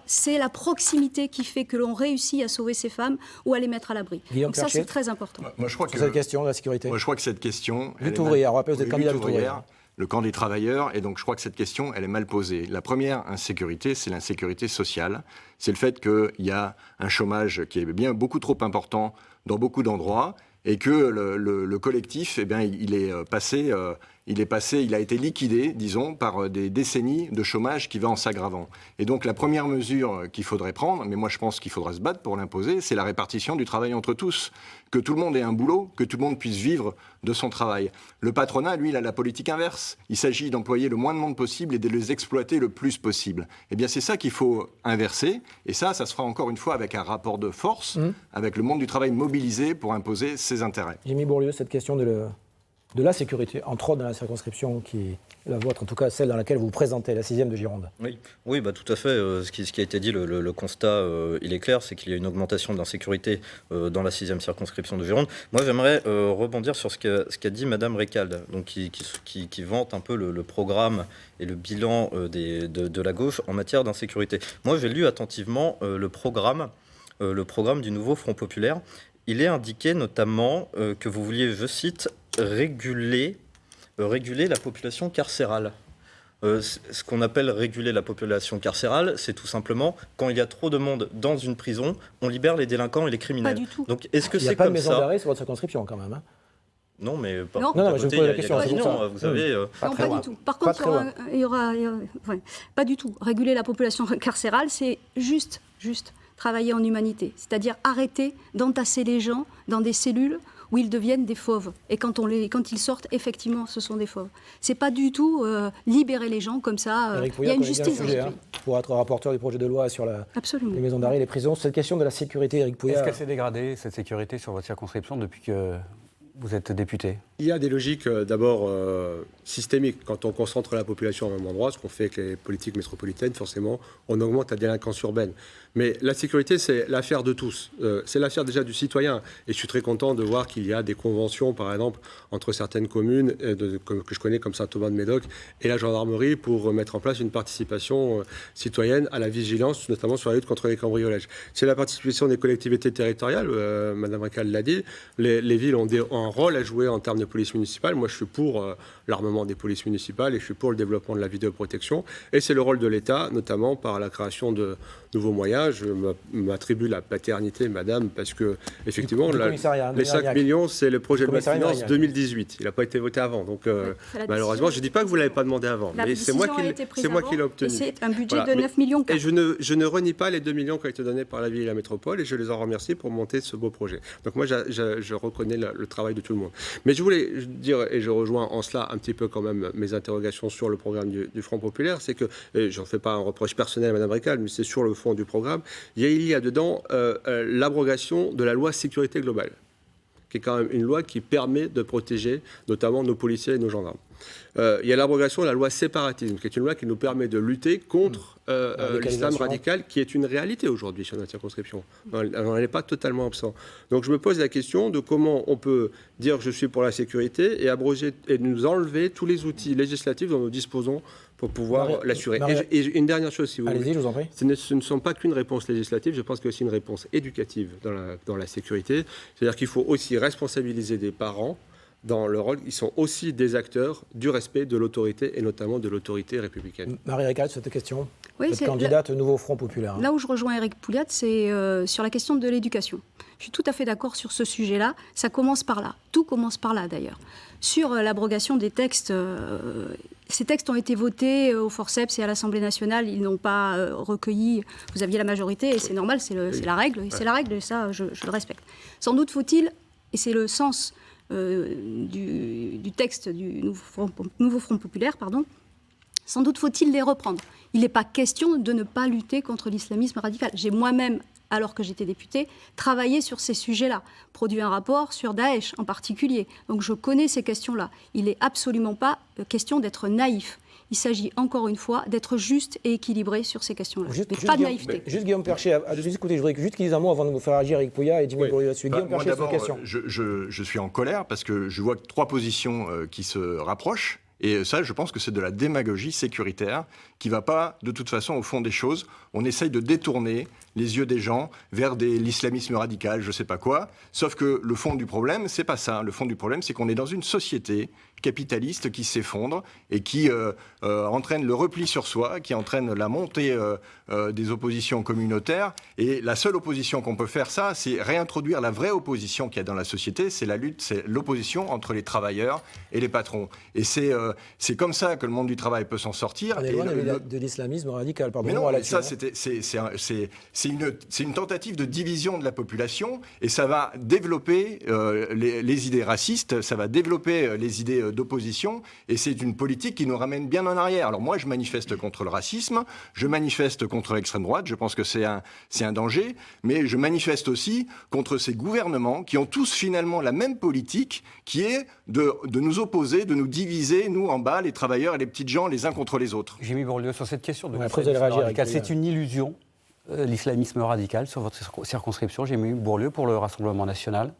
[SPEAKER 5] c'est la proximité qui fait que l'on réussit à sauver ces femmes ou à les mettre à l'abri. Donc ça, c'est très important.
[SPEAKER 7] Moi, je crois que
[SPEAKER 1] cette question de la sécurité.
[SPEAKER 7] Moi, je crois que cette question...
[SPEAKER 1] Lutte ouvrière, on rappelle, vous êtes candidat lutte ouvrière.
[SPEAKER 7] Le camp des travailleurs, et donc je crois que cette question, elle est mal posée. La première insécurité, c'est l'insécurité sociale. C'est le fait qu'il y a un chômage qui est bien beaucoup trop important dans beaucoup d'endroits, et que le collectif, eh bien, il a été liquidé, disons, par des décennies de chômage qui va en s'aggravant. Et donc la première mesure qu'il faudrait prendre, mais moi je pense qu'il faudra se battre pour l'imposer, c'est la répartition du travail entre tous. Que tout le monde ait un boulot, que tout le monde puisse vivre de son travail. Le patronat, lui, il a la politique inverse. Il s'agit d'employer le moins de monde possible et de les exploiter le plus possible. Eh bien, c'est ça qu'il faut inverser. Et ça se fera encore une fois avec un rapport de force, avec le monde du travail mobilisé pour imposer ses intérêts.
[SPEAKER 1] Jimmy Bourlieu, cette question de la sécurité, entre autres dans la circonscription qui la vôtre, en tout cas celle dans laquelle vous vous présentez, la 6e de Gironde.
[SPEAKER 6] Oui, bah, tout à fait. Ce qui a été dit, le constat, il est clair, c'est qu'il y a une augmentation de l'insécurité dans la 6e circonscription de Gironde. Moi, j'aimerais rebondir sur ce qu'a dit Madame Récalde, donc qui vante un peu le programme et le bilan de la gauche en matière d'insécurité. Moi, j'ai lu attentivement le programme du nouveau Front populaire. Il est indiqué notamment que vous vouliez, je cite, réguler la population carcérale. Ce qu'on appelle réguler la population carcérale, c'est tout simplement quand il y a trop de monde dans une prison, on libère les délinquants et les criminels.
[SPEAKER 5] Pas du tout.
[SPEAKER 6] Donc, est-ce que
[SPEAKER 1] Il n'y a
[SPEAKER 6] c'est
[SPEAKER 1] pas de
[SPEAKER 6] comme
[SPEAKER 1] maison
[SPEAKER 6] ça?
[SPEAKER 1] d'arrêt sur votre circonscription quand même. Hein.
[SPEAKER 6] Non, mais par
[SPEAKER 5] Non.
[SPEAKER 6] contre,
[SPEAKER 1] Non,
[SPEAKER 6] à
[SPEAKER 1] mais je me
[SPEAKER 6] côté,
[SPEAKER 1] pose la
[SPEAKER 6] il y a
[SPEAKER 1] question, c'est pour
[SPEAKER 6] Grignon,
[SPEAKER 1] ça.
[SPEAKER 6] vous savez.
[SPEAKER 5] Non, pas du tout. Par contre, il y aura ouais, pas du tout. Réguler la population carcérale, c'est juste travailler en humanité. C'est-à-dire arrêter d'entasser les gens dans des cellules où ils deviennent des fauves. Et quand ils sortent, effectivement, ce sont des fauves. C'est pas du tout libérer les gens comme ça.
[SPEAKER 1] Éric
[SPEAKER 5] Il y a
[SPEAKER 1] Pouillard
[SPEAKER 5] une
[SPEAKER 1] connaît bien
[SPEAKER 5] justice
[SPEAKER 1] le
[SPEAKER 5] dans
[SPEAKER 1] sujet,
[SPEAKER 5] ce
[SPEAKER 1] hein,
[SPEAKER 5] pays.
[SPEAKER 1] pour être rapporteur du projet de loi sur
[SPEAKER 5] Absolument.
[SPEAKER 1] les maisons d'arrêt et les prisons. Cette question de la sécurité, Éric Pouillard.
[SPEAKER 3] Est-ce qu'elle s'est dégradée, cette sécurité, sur votre circonscription depuis que vous êtes député?
[SPEAKER 4] Il y a des logiques d'abord systémiques. Quand on concentre la population au même endroit, ce qu'on fait avec les politiques métropolitaines, forcément, on augmente la délinquance urbaine. Mais la sécurité, c'est l'affaire de tous. C'est l'affaire déjà du citoyen. Et je suis très content de voir qu'il y a des conventions, par exemple, entre certaines communes que je connais comme Saint-Thomas-de-Médoc et la gendarmerie pour mettre en place une participation citoyenne à la vigilance, notamment sur la lutte contre les cambriolages. C'est la participation des collectivités territoriales, Madame Récal l'a dit. Les villes ont un rôle à jouer en termes de police municipale. Moi, je suis pour l'armement des polices municipales et je suis pour le développement de la vidéoprotection. Et c'est le rôle de l'État, notamment par la création de nouveaux moyens. Je m'attribue la paternité, madame, parce que, effectivement, les 5 millions, c'est le projet de loi de finances 2018. Il n'a pas été voté avant. Donc, malheureusement, je ne dis pas que vous ne l'avez pas demandé avant. Mais c'est moi qui l'ai obtenu.
[SPEAKER 5] C'est un budget de 9 millions.
[SPEAKER 4] Et je ne renie pas les 2 millions qui ont été donnés par la ville et la métropole et je les en remercie pour monter ce beau projet. Donc, moi, je reconnais le travail de tout le monde. Mais je voulais dire, et je rejoins en cela un petit peu quand même mes interrogations sur le programme du Front populaire, c'est que, je n'en fais pas un reproche personnel à Mme Récal, mais c'est sur le fond du programme, il y a dedans l'abrogation de la loi sécurité globale, qui est quand même une loi qui permet de protéger notamment nos policiers et nos gendarmes. Il y a l'abrogation de la loi séparatisme, qui est une loi qui nous permet de lutter contre l'islam radical, qui est une réalité aujourd'hui sur notre circonscription. On n'en est pas totalement absent. Donc je me pose la question de comment on peut dire je suis pour la sécurité et abroger et nous enlever tous les outils législatifs dont nous disposons pour pouvoir l'assurer. Et une dernière chose, si vous voulez.
[SPEAKER 1] Allez-y, je vous en prie.
[SPEAKER 4] Ce ne sont pas qu'une réponse législative, je pense qu'il y a aussi une réponse éducative dans la sécurité. C'est-à-dire qu'il faut aussi responsabiliser des parents dans leur rôle. Ils sont aussi des acteurs du respect de l'autorité et notamment de l'autorité républicaine.
[SPEAKER 1] Marie Récal, cette question.
[SPEAKER 5] Oui,
[SPEAKER 1] Vous êtes candidate au nouveau Front populaire.
[SPEAKER 5] Là où je rejoins Éric Pouliat, c'est sur la question de l'éducation. Je suis tout à fait d'accord sur ce sujet-là. Ça commence par là. Tout commence par là, d'ailleurs. Sur l'abrogation des textes, ces textes ont été votés au forceps et à l'Assemblée nationale. Ils n'ont pas recueilli. Vous aviez la majorité et c'est normal, c'est la règle. C'est la règle et ça, je le respecte. Sans doute faut-il, et c'est le sens du texte du nouveau Front populaire, sans doute faut-il les reprendre. Il n'est pas question de ne pas lutter contre l'islamisme radical. J'ai moi-même, alors que j'étais députée, travaillé sur ces sujets-là, produit un rapport sur Daesh en particulier. Donc je connais ces questions-là. Il n'est absolument pas question d'être naïf. Il s'agit encore une fois d'être juste et équilibré sur ces questions-là. Pas de naïveté.
[SPEAKER 1] Juste Guillaume Percher, écoutez, je voudrais juste qu'il dise un mot avant de vous faire agir Éric Pouillat et Dimitri Bourlieu là-dessus. Guillaume Percher, sur question.
[SPEAKER 7] Je suis en colère parce que je vois 3 positions qui se rapprochent. Et ça, je pense que c'est de la démagogie sécuritaire qui ne va pas, de toute façon, au fond des choses. On essaye de détourner les yeux des gens vers l'islamisme radical, je ne sais pas quoi. Sauf que le fond du problème, c'est pas ça. Le fond du problème, c'est qu'on est dans une société capitaliste qui s'effondre et qui entraîne le repli sur soi, qui entraîne la montée des oppositions communautaires. Et la seule opposition qu'on peut faire, ça, c'est réintroduire la vraie opposition qu'il y a dans la société. C'est la lutte, c'est l'opposition entre les travailleurs et les patrons. Et c'est comme ça que le monde du travail peut s'en sortir.
[SPEAKER 1] On est loin de l'islamisme radical,
[SPEAKER 7] mais non,
[SPEAKER 1] là-dessus.
[SPEAKER 7] ça, c'est c'est une tentative de division de la population et ça va développer les idées racistes, ça va développer les idées d'opposition et c'est une politique qui nous ramène bien en arrière. Alors moi, je manifeste contre le racisme, je manifeste contre l'extrême droite, je pense que c'est un danger, mais je manifeste aussi contre ces gouvernements qui ont tous finalement la même politique qui est de nous opposer, de nous diviser, nous en bas, les travailleurs et les petites gens, les uns contre les autres.
[SPEAKER 3] Jérémy Bourlieu, sur cette question de
[SPEAKER 1] après, vous allez réagir
[SPEAKER 3] radical, c'est une illusion, l'islamisme radical, sur votre circonscription, Jérémy Bourlieu, pour le Rassemblement national?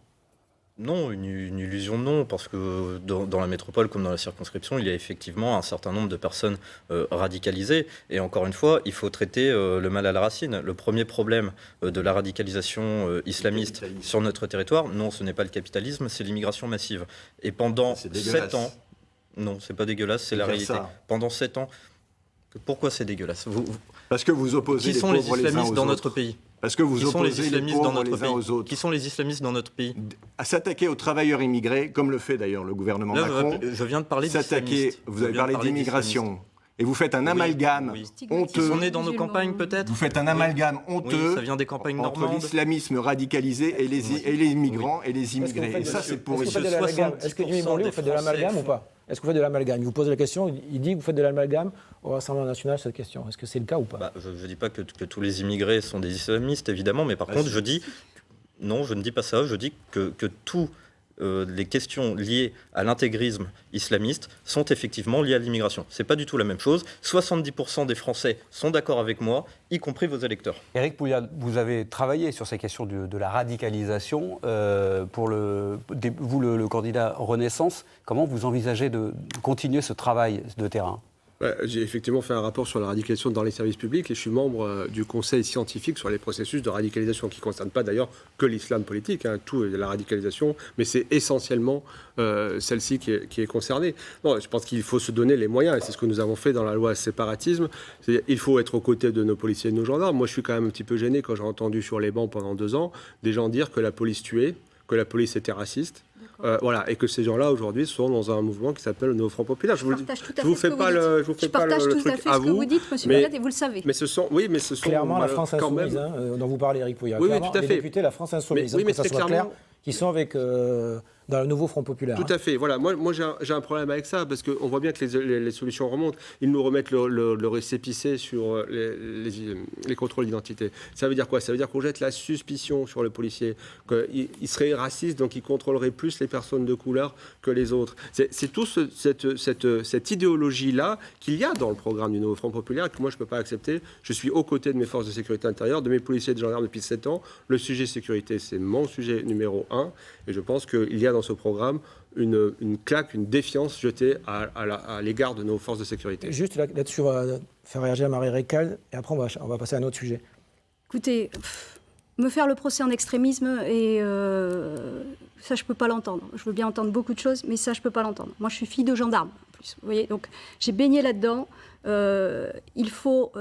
[SPEAKER 6] Non, une illusion non, parce que dans la métropole comme dans la circonscription, il y a effectivement un certain nombre de personnes radicalisées. Et encore une fois, il faut traiter le mal à la racine. Le premier problème de la radicalisation islamiste sur notre territoire, non, ce n'est pas le capitalisme, c'est l'immigration massive. Et pendant 7 ans, non, c'est pas dégueulasse, c'est la réalité. Pendant 7 ans, pourquoi c'est dégueulasse?
[SPEAKER 7] Parce que vous opposez
[SPEAKER 6] Qui sont les islamistes dans notre pays?
[SPEAKER 7] Parce que vous opposez les pauvres les uns aux autres.
[SPEAKER 6] Qui sont les islamistes dans notre pays?
[SPEAKER 7] À s'attaquer aux travailleurs immigrés, comme le fait d'ailleurs le gouvernement Macron.
[SPEAKER 6] Je viens de parler d'islamistes.
[SPEAKER 7] Vous avez parlé d'immigration. Et vous faites un amalgame honteux.
[SPEAKER 6] Ils sont nés dans nos campagnes, peut-être.
[SPEAKER 7] Vous faites un amalgame honteux
[SPEAKER 6] ça vient des campagnes
[SPEAKER 7] entre
[SPEAKER 6] normandes.
[SPEAKER 7] l'islamisme radicalisé et les migrants et les immigrés. Et ça, c'est pour...
[SPEAKER 1] Est-ce que vous faites de l'amalgame ou pas? Est-ce que vous faites de l'amalgame? Il vous pose la question, il dit que vous faites de l'amalgame au Rassemblement national, cette question. Est-ce que c'est le cas ou pas?
[SPEAKER 6] Je ne dis pas que tous les immigrés sont des islamistes, évidemment, mais par contre, je dis... Non, je ne dis pas ça. Je dis que tous les questions liées à l'intégrisme islamiste sont effectivement liées à l'immigration. Ce n'est pas du tout la même chose. 70% des Français sont d'accord avec moi, y compris vos électeurs.
[SPEAKER 3] Éric Pouliat, vous avez travaillé sur ces questions de la radicalisation. Pour vous, le candidat Renaissance, comment vous envisagez de continuer ce travail de terrain?
[SPEAKER 4] J'ai effectivement fait un rapport sur la radicalisation dans les services publics et je suis membre du conseil scientifique sur les processus de radicalisation qui ne concernent pas d'ailleurs que l'islam politique, tout la radicalisation, mais c'est essentiellement celle-ci qui est concernée. Non, je pense qu'il faut se donner les moyens et c'est ce que nous avons fait dans la loi séparatisme. C'est-à-dire, il faut être aux côtés de nos policiers et de nos gendarmes. Moi, je suis quand même un petit peu gêné quand j'ai entendu sur les bancs pendant 2 ans des gens dire que la police tuait, que la police était raciste. Voilà, et que ces gens-là aujourd'hui sont dans un mouvement qui s'appelle le Nouveau Front Populaire. Je vous fais pas le truc à vous.
[SPEAKER 5] Je partage tout à fait ce que vous dites, Monsieur Pouliat, et vous le savez.
[SPEAKER 4] Mais ce sont
[SPEAKER 1] clairement la France insoumise, dont vous parlez, Éric Pouliat.
[SPEAKER 4] Oui, tout à fait.
[SPEAKER 1] Les députés de la France insoumise, que ça soit clair, qui sont avec dans le Nouveau Front Populaire.
[SPEAKER 4] Tout à fait. Voilà, moi j'ai un problème avec ça parce qu'on voit bien que les solutions remontent. Ils nous remettent le récépissé sur les contrôles d'identité. Ça veut dire quoi? Ça veut dire qu'on jette la suspicion sur le policier, qu'il serait raciste, donc il contrôlerait plus les personnes de couleur que les autres. C'est tout cette idéologie-là qu'il y a dans le programme du Nouveau Front Populaire que moi je ne peux pas accepter. Je suis aux côtés de mes forces de sécurité intérieure, de mes policiers et de gendarmes depuis 7 ans. Le sujet sécurité, c'est mon sujet numéro 1. Et je pense qu'il y a dans ce programme une claque, une défiance jetée à l'égard de nos forces de sécurité.
[SPEAKER 1] Juste là-dessus, on va faire réagir Marie Récal et après on va passer à un autre sujet.
[SPEAKER 5] Écoutez, me faire le procès en extrémisme, et ça je ne peux pas l'entendre. Je veux bien entendre beaucoup de choses, mais ça je ne peux pas l'entendre. Moi je suis fille de gendarme, en plus. Vous voyez, donc j'ai baigné là-dedans. Il faut...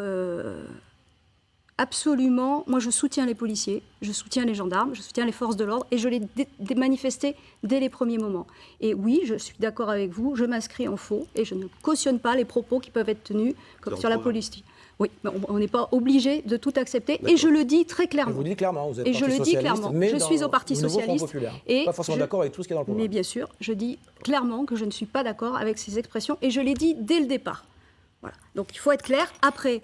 [SPEAKER 5] absolument, moi je soutiens les policiers, je soutiens les gendarmes, je soutiens les forces de l'ordre et je l'ai manifesté dès les premiers moments. Et oui, je suis d'accord avec vous, je m'inscris en faux et je ne cautionne pas les propos qui peuvent être tenus comme sur la police. Oui, mais on n'est pas obligé de tout accepter et je le dis très clairement.
[SPEAKER 1] Vous dites clairement, vous êtes
[SPEAKER 5] et je le dis clairement, je suis au Parti socialiste
[SPEAKER 1] et pas forcément d'accord avec tout ce qui est dans le programme.
[SPEAKER 5] Mais bien sûr, je dis clairement que je ne suis pas d'accord avec ces expressions et je l'ai dit dès le départ. Voilà. Donc il faut être clair. Après,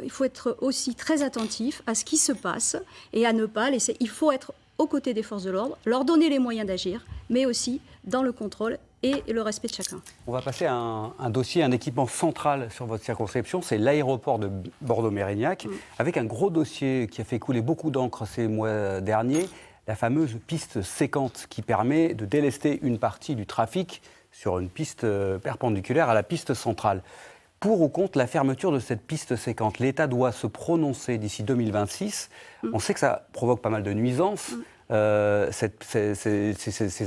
[SPEAKER 5] il faut être aussi très attentif à ce qui se passe et à ne pas laisser... Il faut être aux côtés des forces de l'ordre, leur donner les moyens d'agir, mais aussi dans le contrôle et le respect de chacun.
[SPEAKER 3] On va passer à un dossier, un équipement central sur votre circonscription, c'est l'aéroport de Bordeaux-Mérignac, avec un gros dossier qui a fait couler beaucoup d'encre ces mois derniers, la fameuse piste séquente qui permet de délester une partie du trafic sur une piste perpendiculaire à la piste centrale. Pour ou contre la fermeture de cette piste séquente, l'État doit se prononcer d'ici 2026. On sait que ça provoque pas mal de nuisances, ces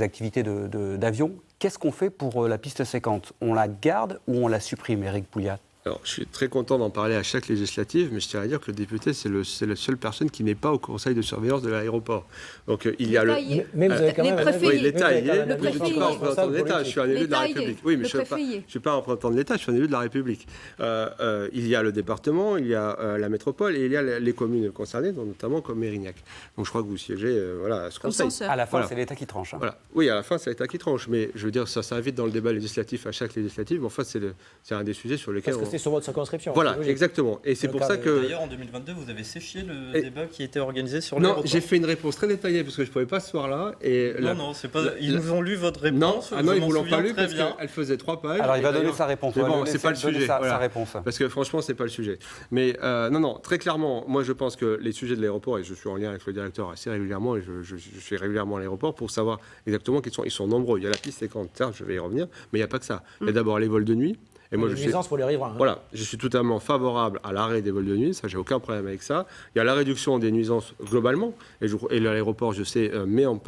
[SPEAKER 3] activités d'avion. Qu'est-ce qu'on fait pour la piste séquente? On la garde ou on la supprime, Éric Pouliat?
[SPEAKER 4] Alors, je suis très content d'en parler à chaque législative, mais je tiens à dire que le député, c'est la seule personne qui n'est pas au conseil de surveillance de l'aéroport. Donc, il y a le...
[SPEAKER 1] Mais vous avez quand même...
[SPEAKER 4] Oui, l'État y est.
[SPEAKER 5] Le
[SPEAKER 4] Je ne suis pas représentant de l'État, je suis un élu de la République. Oui, mais je ne suis pas représentant de l'État, je suis un élu de la République. Il y a le département, il y a la métropole et il y a les communes concernées, notamment comme Mérignac. Donc, je crois que vous siégez à ce conseil.
[SPEAKER 3] À la fin,
[SPEAKER 4] Voilà.
[SPEAKER 3] c'est l'État qui tranche.
[SPEAKER 4] Voilà. Oui, à la fin, c'est l'État qui tranche. Mais je veux dire, ça s'invite dans le débat législatif à chaque législative. Mais enfin, c'est un des sujets sur lesquels...
[SPEAKER 1] Parce que c'est sur votre circonscription.
[SPEAKER 4] Voilà, exactement. Et c'est pour ça que...
[SPEAKER 6] D'ailleurs, en 2022, vous avez séché le débat qui était organisé sur l'aéroport.
[SPEAKER 4] Non, j'ai fait une réponse très détaillée parce que je ne pouvais pas ce soir-là. Et
[SPEAKER 6] non, c'est pas... Ils nous ont lu votre réponse.
[SPEAKER 4] Non, ils ne vous l'ont pas lu parce qu'elle faisait 3 pages.
[SPEAKER 3] Alors, il va donner sa réponse.
[SPEAKER 4] Mais bon, c'est pas le sujet.
[SPEAKER 3] Sa réponse.
[SPEAKER 4] Parce que franchement, c'est pas le sujet. Mais non, très clairement, moi, je pense que les sujets de l'aéroport, et je suis en lien avec le directeur assez régulièrement, et je suis régulièrement à l'aéroport pour savoir exactement qu'ils sont nombreux. Il y a la piste 50, certes, je vais y revenir, mais il n'y a pas que ça. Il y a d'abord les vols de nuit. Et moi,
[SPEAKER 1] les nuisances pour les riverains.
[SPEAKER 4] Voilà, je suis totalement favorable à l'arrêt des vols de nuit, ça, j'ai aucun problème avec ça. Il y a la réduction des nuisances globalement, et l'aéroport, je sais, met en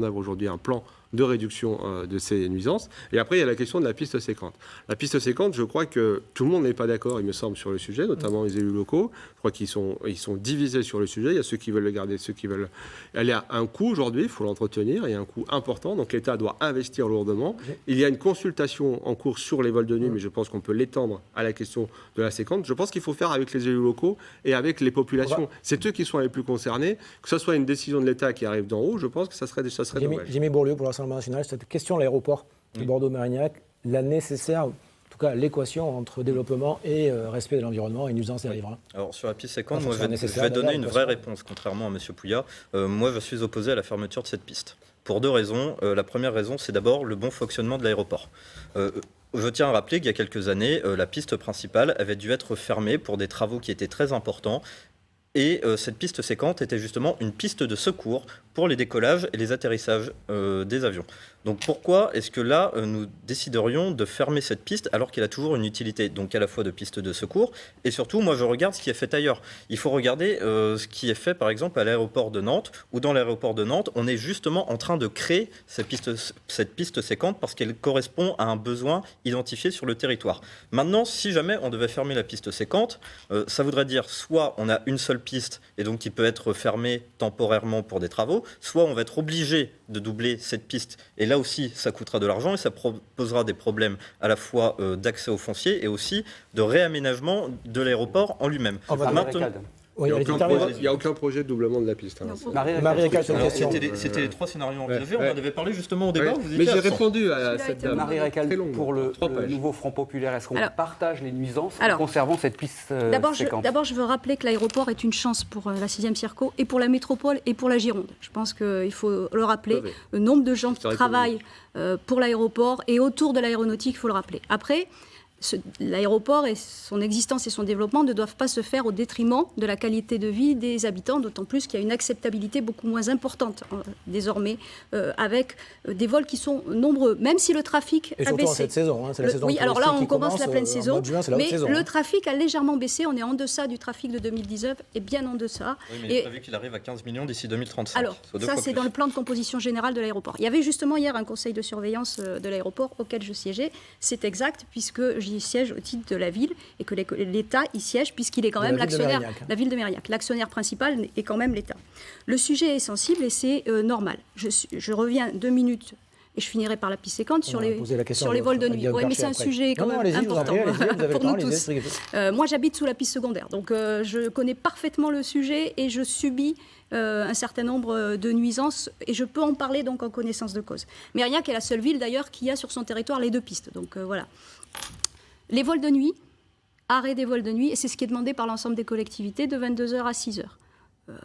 [SPEAKER 4] œuvre aujourd'hui un plan de réduction de ces nuisances. Et après, il y a la question de la piste séquente. La piste séquente, je crois que tout le monde n'est pas d'accord, il me semble, sur le sujet, notamment les élus locaux. Je crois qu'ils sont divisés sur le sujet. Il y a ceux qui veulent le garder, ceux qui veulent... Elle a un coût aujourd'hui, il faut l'entretenir, il y a un coût important, donc l'État doit investir lourdement. Il y a une consultation en cours sur les vols de nuit, mais je pense qu'on peut l'étendre à la question de la séquente. Je pense qu'il faut faire avec les élus locaux et avec les populations. C'est eux qui sont les plus concernés. Que ce soit une décision de l'État qui arrive d'en haut, je pense que ça serait dommage.
[SPEAKER 1] Jimmy Bourlieu pour l'Assemblée nationale, cette question de l'aéroport de Bordeaux-Mérignac, la nécessaire, en tout cas l'équation entre développement et respect de l'environnement et nuisance des riverains.
[SPEAKER 6] Alors sur la piste séquente, moi je vais donner une vraie réponse, contrairement à M. Pouillat. Moi je suis opposé à la fermeture de cette piste. Pour 2 raisons. La première raison, c'est d'abord le bon fonctionnement de l'aéroport. Je tiens à rappeler qu'il y a quelques années, la piste principale avait dû être fermée pour des travaux qui étaient très importants. Et cette piste séquente était justement une piste de secours pour les décollages et les atterrissages des avions. Donc pourquoi est-ce que là, nous déciderions de fermer cette piste alors qu'elle a toujours une utilité, donc à la fois de piste de secours, et surtout, moi je regarde ce qui est fait ailleurs. Il faut regarder ce qui est fait par exemple à l'aéroport de Nantes, où dans l'aéroport de Nantes, on est justement en train de créer cette piste séquente parce qu'elle correspond à un besoin identifié sur le territoire. Maintenant, si jamais on devait fermer la piste séquente, ça voudrait dire soit on a une seule piste et donc qui peut être fermée temporairement pour des travaux, soit on va être obligé de doubler cette piste. Et là aussi, ça coûtera de l'argent et ça posera des problèmes à la fois d'accès au foncier et aussi de réaménagement de l'aéroport en lui-même.
[SPEAKER 1] Oui,
[SPEAKER 4] il n'y a aucun projet de doublement de la piste.
[SPEAKER 1] Marie-Ricard, sur une question.
[SPEAKER 6] C'était les 3 scénarios envisagés. On en avait parlé justement au débat.
[SPEAKER 4] Mais j'ai répondu à cette dame.
[SPEAKER 3] Marie-Ricard, pour le nouveau Front populaire, est-ce qu'on partage les nuisances en conservant cette piste séquente ?
[SPEAKER 5] D'abord, je veux rappeler que l'aéroport est une chance pour la 6e Circo et pour la métropole et pour la Gironde. Je pense qu'il faut le rappeler. Le nombre de gens qui travaillent pour l'aéroport et autour de l'aéronautique, il faut le rappeler. Après, l'aéroport et son existence et son développement ne doivent pas se faire au détriment de la qualité de vie des habitants, d'autant plus qu'il y a une acceptabilité beaucoup moins importante désormais avec des vols qui sont nombreux, même si le trafic
[SPEAKER 1] a baissé. En cette saison, c'est la saison touristique.
[SPEAKER 5] Alors là, on commence la pleine saison,
[SPEAKER 1] juin,
[SPEAKER 5] mais le trafic a légèrement baissé, on est en deçà du trafic de 2019 et bien en deçà.
[SPEAKER 6] Oui, mais il est prévu qu'il arrive à 15 millions d'ici 2035.
[SPEAKER 5] Alors, ça c'est dans le plan de composition générale de l'aéroport. Il y avait justement hier un conseil de surveillance de l'aéroport auquel je siégeais, c'est exact, puisque j'y siège au titre de la ville et que l'État y siège puisqu'il est quand même l'actionnaire, la ville de Mérignac. L'actionnaire principal est quand même l'État. Le sujet est sensible et c'est normal. Je reviens 2 minutes et je finirai par la piste séquente sur les vols de nuit. Oui, mais c'est un sujet quand même important pour nous tous. Moi, j'habite sous la piste secondaire, donc je connais parfaitement le sujet et je subis un certain nombre de nuisances et je peux en parler donc en connaissance de cause. Mérignac est la seule ville d'ailleurs qui a sur son territoire les 2 pistes, donc voilà. Les vols de nuit, arrêt des vols de nuit, et c'est ce qui est demandé par l'ensemble des collectivités de 22h à 6h.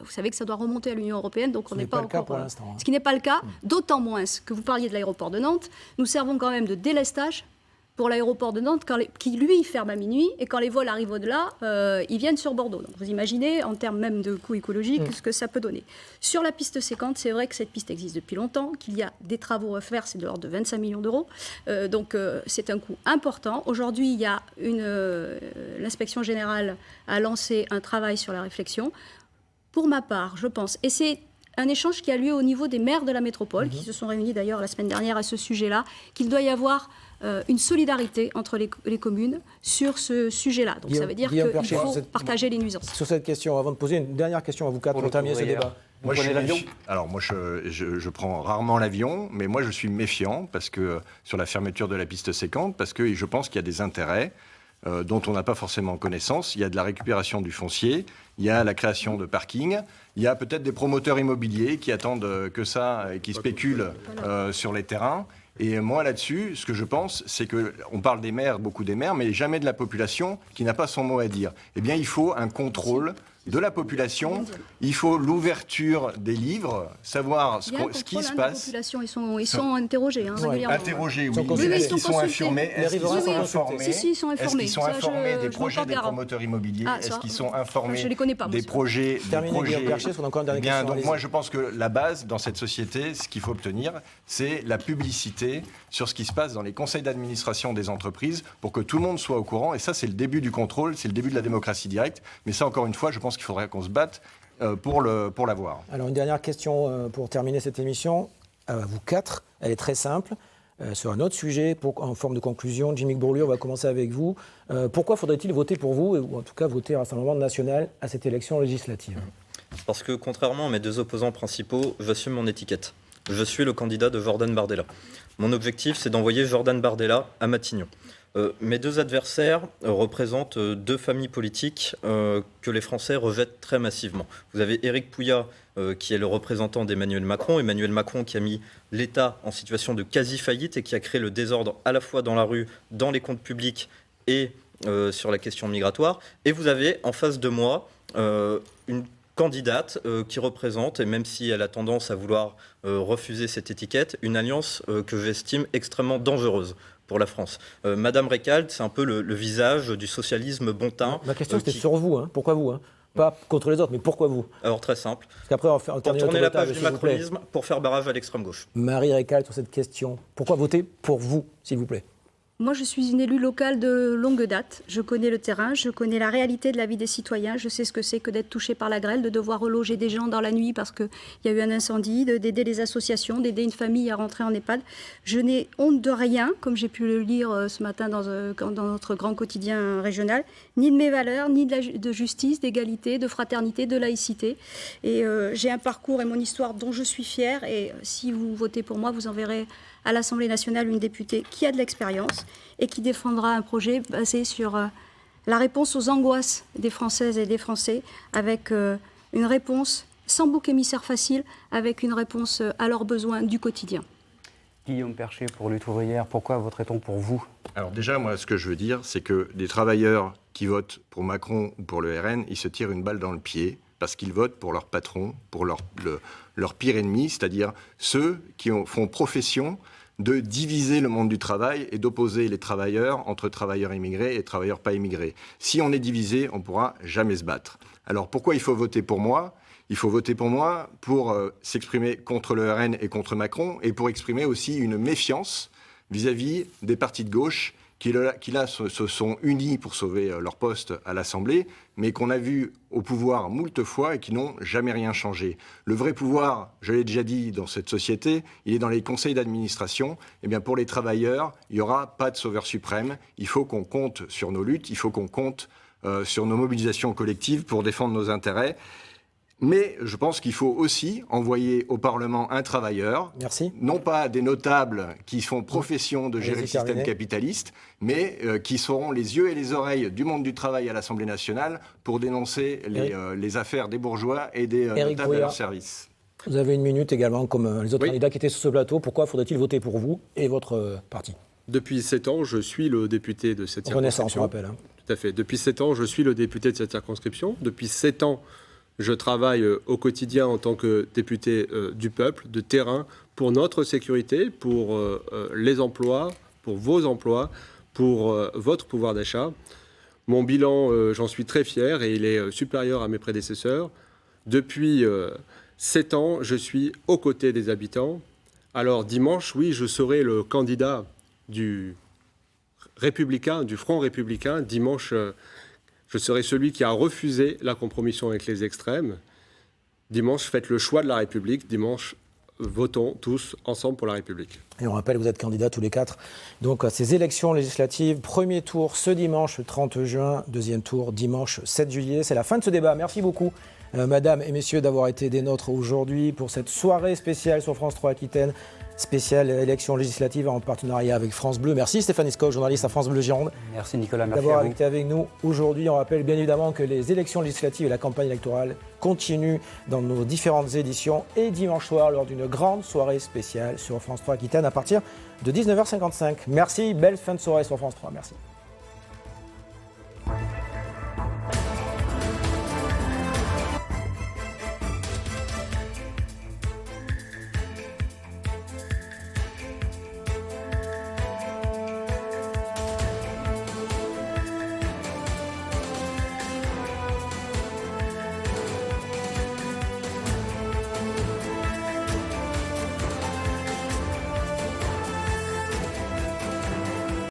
[SPEAKER 5] Vous savez que ça doit remonter à l'Union européenne, donc on n'est pas encore...
[SPEAKER 1] pour l'instant.
[SPEAKER 5] Ce qui n'est pas le cas, d'autant moins que vous parliez de l'aéroport de Nantes, nous servons quand même de délestage pour l'aéroport de Nantes, qui lui ferme à minuit, et quand les vols arrivent au-delà, ils viennent sur Bordeaux. Donc vous imaginez, en termes même de coûts écologiques, ce que ça peut donner. Sur la piste séquente, c'est vrai que cette piste existe depuis longtemps, qu'il y a des travaux à faire, c'est de l'ordre de 25 millions d'euros. Donc c'est un coût important. Aujourd'hui, il y a l'inspection générale a lancé un travail sur la réflexion. Pour ma part, je pense, et c'est un échange qui a lieu au niveau des maires de la métropole, qui se sont réunis d'ailleurs la semaine dernière à ce sujet-là, qu'il doit y avoir une solidarité entre les communes sur ce sujet-là. Donc ça veut dire qu'il faut partager les nuisances.
[SPEAKER 1] Sur cette question, avant de poser une dernière question à vous quatre pour terminer ce débat.
[SPEAKER 7] Moi, je prends rarement l'avion, mais moi je suis méfiant parce que sur la fermeture de la piste séquente, parce que je pense qu'il y a des intérêts dont on n'a pas forcément connaissance. Il y a de la récupération du foncier, il y a la création de parkings, il y a peut-être des promoteurs immobiliers qui attendent que ça et qui spéculent sur les terrains. Et moi, là-dessus, ce que je pense, c'est qu'on parle des maires, beaucoup des maires, mais jamais de la population qui n'a pas son mot à dire. Eh bien, il faut un contrôle de la population, il faut l'ouverture des livres, savoir ce qui se passe.
[SPEAKER 5] Ils sont interrogés régulièrement.
[SPEAKER 7] Interrogés, oui.
[SPEAKER 5] Est-ce
[SPEAKER 7] qu'ils sont informés? Est-ce qu'ils sont informés?
[SPEAKER 5] Si, ils sont informés.
[SPEAKER 7] Est-ce qu'ils sont informés des projets des promoteurs immobiliers? Est-ce qu'ils sont informés des projets? Bien, donc moi, je pense que la base dans cette société, ce qu'il faut obtenir, c'est la publicité sur ce qui se passe dans les conseils d'administration des entreprises pour que tout le monde soit au courant. Et ça, c'est le début du contrôle, c'est le début de la démocratie directe. Mais ça, encore une fois, je pense qu'il faudrait qu'on se batte pour l'avoir.
[SPEAKER 1] Alors, une dernière question pour terminer cette émission. Vous quatre, elle est très simple. Sur un autre sujet, en forme de conclusion, Jimmy Bourlieu, on va commencer avec vous. Pourquoi faudrait-il voter pour vous, ou en tout cas voter Rassemblement national à cette élection législative?
[SPEAKER 6] Parce que contrairement à mes deux opposants principaux, j'assume mon étiquette. Je suis le candidat de Jordan Bardella. Mon objectif, c'est d'envoyer Jordan Bardella à Matignon. Mes deux adversaires représentent deux familles politiques que les Français rejettent très massivement. Vous avez Éric Pouillat, qui est le représentant d'Emmanuel Macron. Emmanuel Macron qui a mis l'État en situation de quasi-faillite et qui a créé le désordre à la fois dans la rue, dans les comptes publics et sur la question migratoire. Et vous avez en face de moi une candidate qui représente, et même si elle a tendance à vouloir refuser cette étiquette, une alliance que j'estime extrêmement dangereuse pour la France. Madame Recalde, c'est un peu le visage du socialisme bon teint.
[SPEAKER 1] Ma question c'était sur vous, pourquoi vous Pas contre les autres, mais pourquoi vous?
[SPEAKER 6] Alors très simple,
[SPEAKER 1] parce qu'après, on va
[SPEAKER 6] pour tourner la page du macronisme, pour faire barrage à l'extrême gauche.
[SPEAKER 1] Marie Recalde, sur cette question, pourquoi voter pour vous, s'il vous plaît?
[SPEAKER 5] Moi, je suis une élue locale de longue date. Je connais le terrain, je connais la réalité de la vie des citoyens. Je sais ce que c'est que d'être touché par la grêle, de devoir reloger des gens dans la nuit parce qu'il y a eu un incendie, d'aider les associations, d'aider une famille à rentrer en EHPAD. Je n'ai honte de rien, comme j'ai pu le lire ce matin dans notre grand quotidien régional, ni de mes valeurs, ni de justice, d'égalité, de fraternité, de laïcité. Et j'ai un parcours et mon histoire dont je suis fière. Et si vous votez pour moi, vous enverrez à l'Assemblée nationale une députée qui a de l'expérience et qui défendra un projet basé sur la réponse aux angoisses des Françaises et des Français, avec une réponse sans bouc émissaire facile, avec une réponse à leurs besoins du quotidien.
[SPEAKER 3] Guillaume Perchet pour Lutte ouvrière, pourquoi voterait-on pour vous?
[SPEAKER 7] Alors déjà, moi, ce que je veux dire, c'est que les travailleurs qui votent pour Macron ou pour le RN, ils se tirent une balle dans le pied parce qu'ils votent pour leur patron, pour leur pire ennemi, c'est-à-dire ceux qui font profession de diviser le monde du travail et d'opposer les travailleurs entre travailleurs immigrés et travailleurs pas immigrés. Si on est divisé, on ne pourra jamais se battre. Alors pourquoi il faut voter pour moi ? Il faut voter pour moi pour s'exprimer contre le RN et contre Macron et pour exprimer aussi une méfiance vis-à-vis des partis de gauche qui là se sont unis pour sauver leur poste à l'Assemblée, mais qu'on a vu au pouvoir moult fois et qui n'ont jamais rien changé. Le vrai pouvoir, je l'ai déjà dit dans cette société, il est dans les conseils d'administration. Eh bien, pour les travailleurs, il n'y aura pas de sauveur suprême. Il faut qu'on compte sur nos luttes, il faut qu'on compte sur nos mobilisations collectives pour défendre nos intérêts. Mais je pense qu'il faut aussi envoyer au Parlement un travailleur, non pas des notables qui font profession de gérer le système capitaliste, mais qui seront les yeux et les oreilles du monde du travail à l'Assemblée nationale pour dénoncer les affaires des bourgeois et des notables à leur service.
[SPEAKER 1] Vous avez une minute également, comme les autres candidats qui étaient sur ce plateau. Pourquoi faudrait-il voter pour vous et votre parti?
[SPEAKER 4] Depuis 7 ans, je suis le député de cette circonscription.
[SPEAKER 1] Renaissance, on rappelle.
[SPEAKER 4] Tout à fait. Depuis 7 ans, je suis le député de cette circonscription. Depuis 7 ans, je travaille au quotidien en tant que député du peuple, de terrain, pour notre sécurité, pour les emplois, pour vos emplois, pour votre pouvoir d'achat. Mon bilan, j'en suis très fier et il est supérieur à mes prédécesseurs. Depuis 7 ans, je suis aux côtés des habitants. Alors dimanche, oui, je serai le candidat du républicain, du Front républicain. Dimanche, je serai celui qui a refusé la compromission avec les extrêmes. Dimanche, faites le choix de la République. Dimanche, votons tous ensemble pour la République.
[SPEAKER 1] Et on rappelle, vous êtes candidats tous les 4 donc à ces élections législatives. Premier tour ce dimanche 30 juin, deuxième tour dimanche 7 juillet. C'est la fin de ce débat. Merci beaucoup, madame et messieurs, d'avoir été des nôtres aujourd'hui pour cette soirée spéciale sur France 3 Aquitaine, spéciale élection législative en partenariat avec France Bleu. Merci Stéphane Escock, journaliste à France Bleu Gironde.
[SPEAKER 3] Merci Nicolas, merci
[SPEAKER 1] d'avoir
[SPEAKER 3] à vous.
[SPEAKER 1] été avec nous aujourd'hui. On rappelle bien évidemment que les élections législatives et la campagne électorale continuent dans nos différentes éditions et dimanche soir lors d'une grande soirée spéciale sur France 3 Aquitaine à partir de 19h55. Merci, belle fin de soirée sur France 3. Merci.